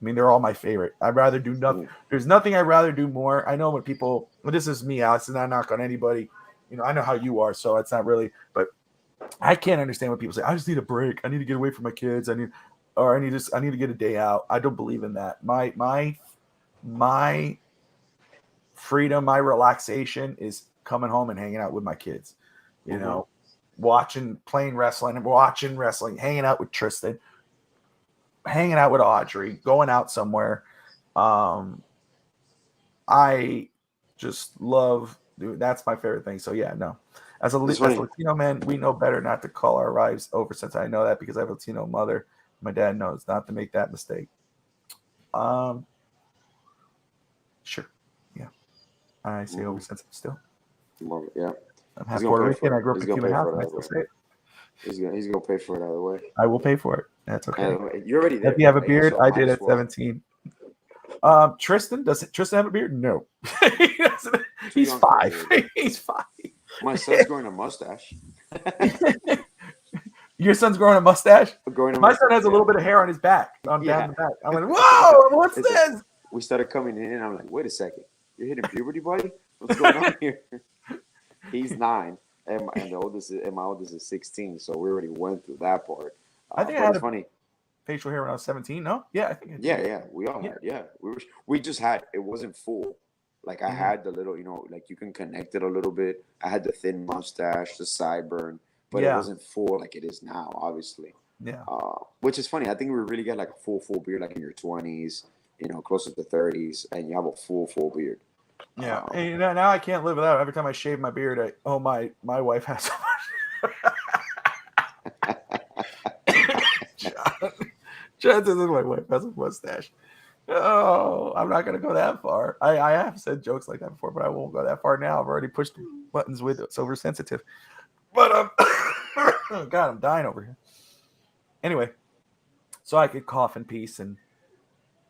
B: I mean, they're all my favorite. I'd rather do nothing. There's nothing I'd rather do more. I know when people, this is me, Alex, and I knock on anybody. I know how you are, so it's not really, but I can't understand when people say, I just need a break. I need to get away from my kids. I need to get a day out. I don't believe in that. My freedom, my relaxation is coming home and hanging out with my kids, playing wrestling, hanging out with Tristan, hanging out with Audrey, going out somewhere. I just love, dude, that's my favorite thing. So yeah, no. As a Latino man, we know better not to call our wives over, since I know that because I have a Latino mother. My dad knows not to make that mistake. Sure. Yeah. I say oversensitive still.
A: Well, yeah.
B: I'm half Puerto Rican. I grew up in Cuban house.
A: He's gonna pay for it either way.
B: I will pay for it. That's okay.
A: You're already there.
B: If you have a beard, I did at 17. Tristan, does Tristan have a beard? No. He's 5. He's 5.
A: My son's growing a mustache.
B: Your son's growing a mustache? My son has a little bit of hair on his back, down the back. I'm like, whoa, what's this?
A: We started coming in, and I'm like, wait a second. You're hitting puberty, buddy? What's going on here? He's 9, and my oldest is 16, so we already went through that part.
B: I think I had funny facial hair when I was 17. No? Yeah, I think I did.
A: Yeah. We all had, We just had, it wasn't full. Like I had the little, like you can connect it a little bit. I had the thin mustache, the sideburn, but it wasn't full like it is now, obviously.
B: Yeah.
A: Which is funny. I think we really get like a full beard, like in your 20s, closer to 30s, and you have a full beard.
B: Yeah. And now I can't live without it. Every time I shave my beard, my wife has so much. John says my wife has a mustache. Oh, I'm not going to go that far. I have said jokes like that before, but I won't go that far now. I've already pushed buttons with It's oversensitive. But, God, I'm dying over here. Anyway, so I could cough in peace, and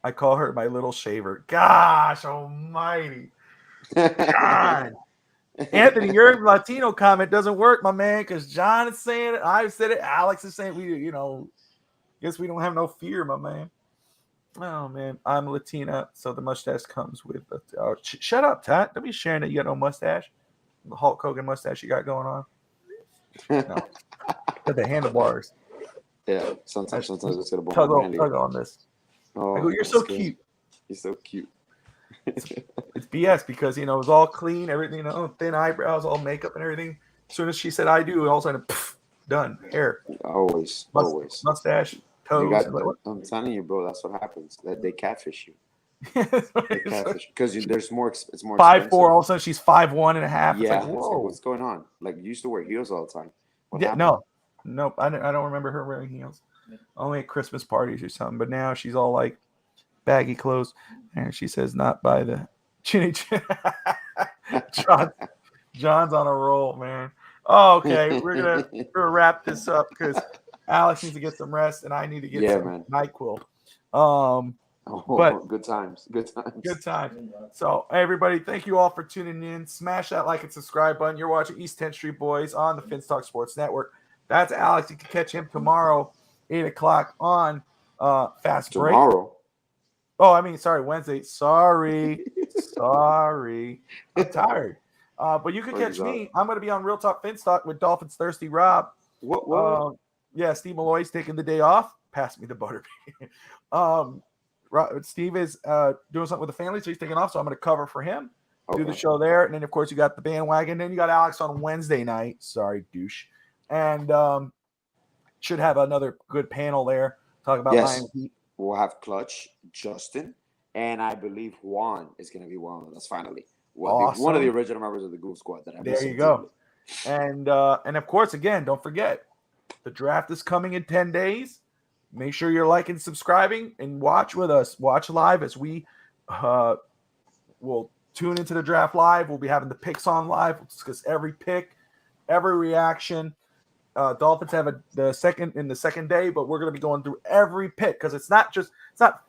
B: I call her my little shaver. Gosh almighty. God. Anthony, your Latino comment doesn't work, my man, because John is saying it. I've said it. Alex is saying it. Guess we don't have no fear, my man. Oh, man, I'm Latina, so the mustache comes with shut up, Tat. Don't be sharing that you got no mustache. The Hulk Hogan mustache you got going on. No. Got the handlebars.
A: Yeah, sometimes it's going to
B: tug on this.
A: Oh,
B: I go, you're so cute.
A: You're so cute.
B: It's BS because, it was all clean, everything, thin eyebrows, all makeup and everything. As soon as she said I do, all of a sudden, done. Hair.
A: Always.
B: Mustache. Toes.
A: I'm telling you, bro, that's what happens. They catfish you. They catfish because there's more. It's more
B: 5'4". All of a sudden, she's 5'1.5".
A: Yeah.
B: It's like, whoa,
A: what's going on? Like you used to wear heels all the time.
B: No. Nope, I don't remember her wearing heels. Only at Christmas parties or something. But now she's all like baggy clothes, and she says, "Not by the chinny chin." John's on a roll, man. Oh, okay, we're gonna wrap this up because Alex needs to get some rest, and I need to get some NyQuil. But
A: good times.
B: Good times. So, everybody, thank you all for tuning in. Smash that like and subscribe button. You're watching East 10th Street Boys on the Finstock Sports Network. That's Alex. You can catch him tomorrow, 8 o'clock on Fast Break.
A: Tomorrow?
B: Oh, I mean, sorry, Wednesday. Sorry. I'm tired. But you can catch me. I'm going to be on Real Talk Finstock with Dolphins Thirsty Rob.
A: What?
B: Yeah, Steve Malloy's taking the day off. Pass me the butter. Steve is doing something with the family, so he's taking off. So I'm going to cover for him, do the show there. And then, of course, you got the bandwagon. Then you got Alex on Wednesday night. Sorry, douche. And should have another good panel there. Talk about Miami Heat.
A: We'll have Clutch, Justin, and I believe Juan is going to be one of us finally.
B: Awesome.
A: One of the original members of the Goof Squad that I
B: There you go. And of course, again, don't forget, the draft is coming in 10 days. Make sure you're liking, subscribing, and watch with us. Watch live as we will tune into the draft live. We'll be having the picks on live. We'll discuss every pick, every reaction. Dolphins have the second day, but we're going to be going through every pick because it's not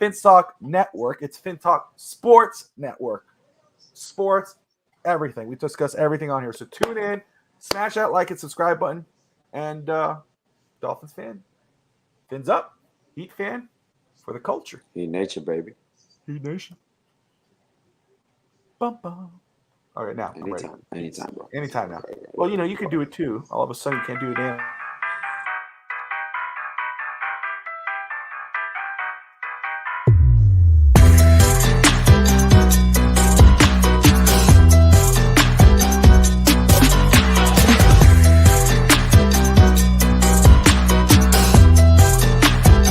B: Finstock Network. It's Finstock Sports Network. Sports, everything. We discuss everything on here. So tune in, smash that like and subscribe button, and Dolphins fan, fins up, Heat fan for the culture.
A: Heat Nation, baby.
B: Heat Nation. Bum, bum. All right, now.
A: Anytime, bro.
B: Anytime now. Well, you can do it too. All of a sudden, you can't do it now.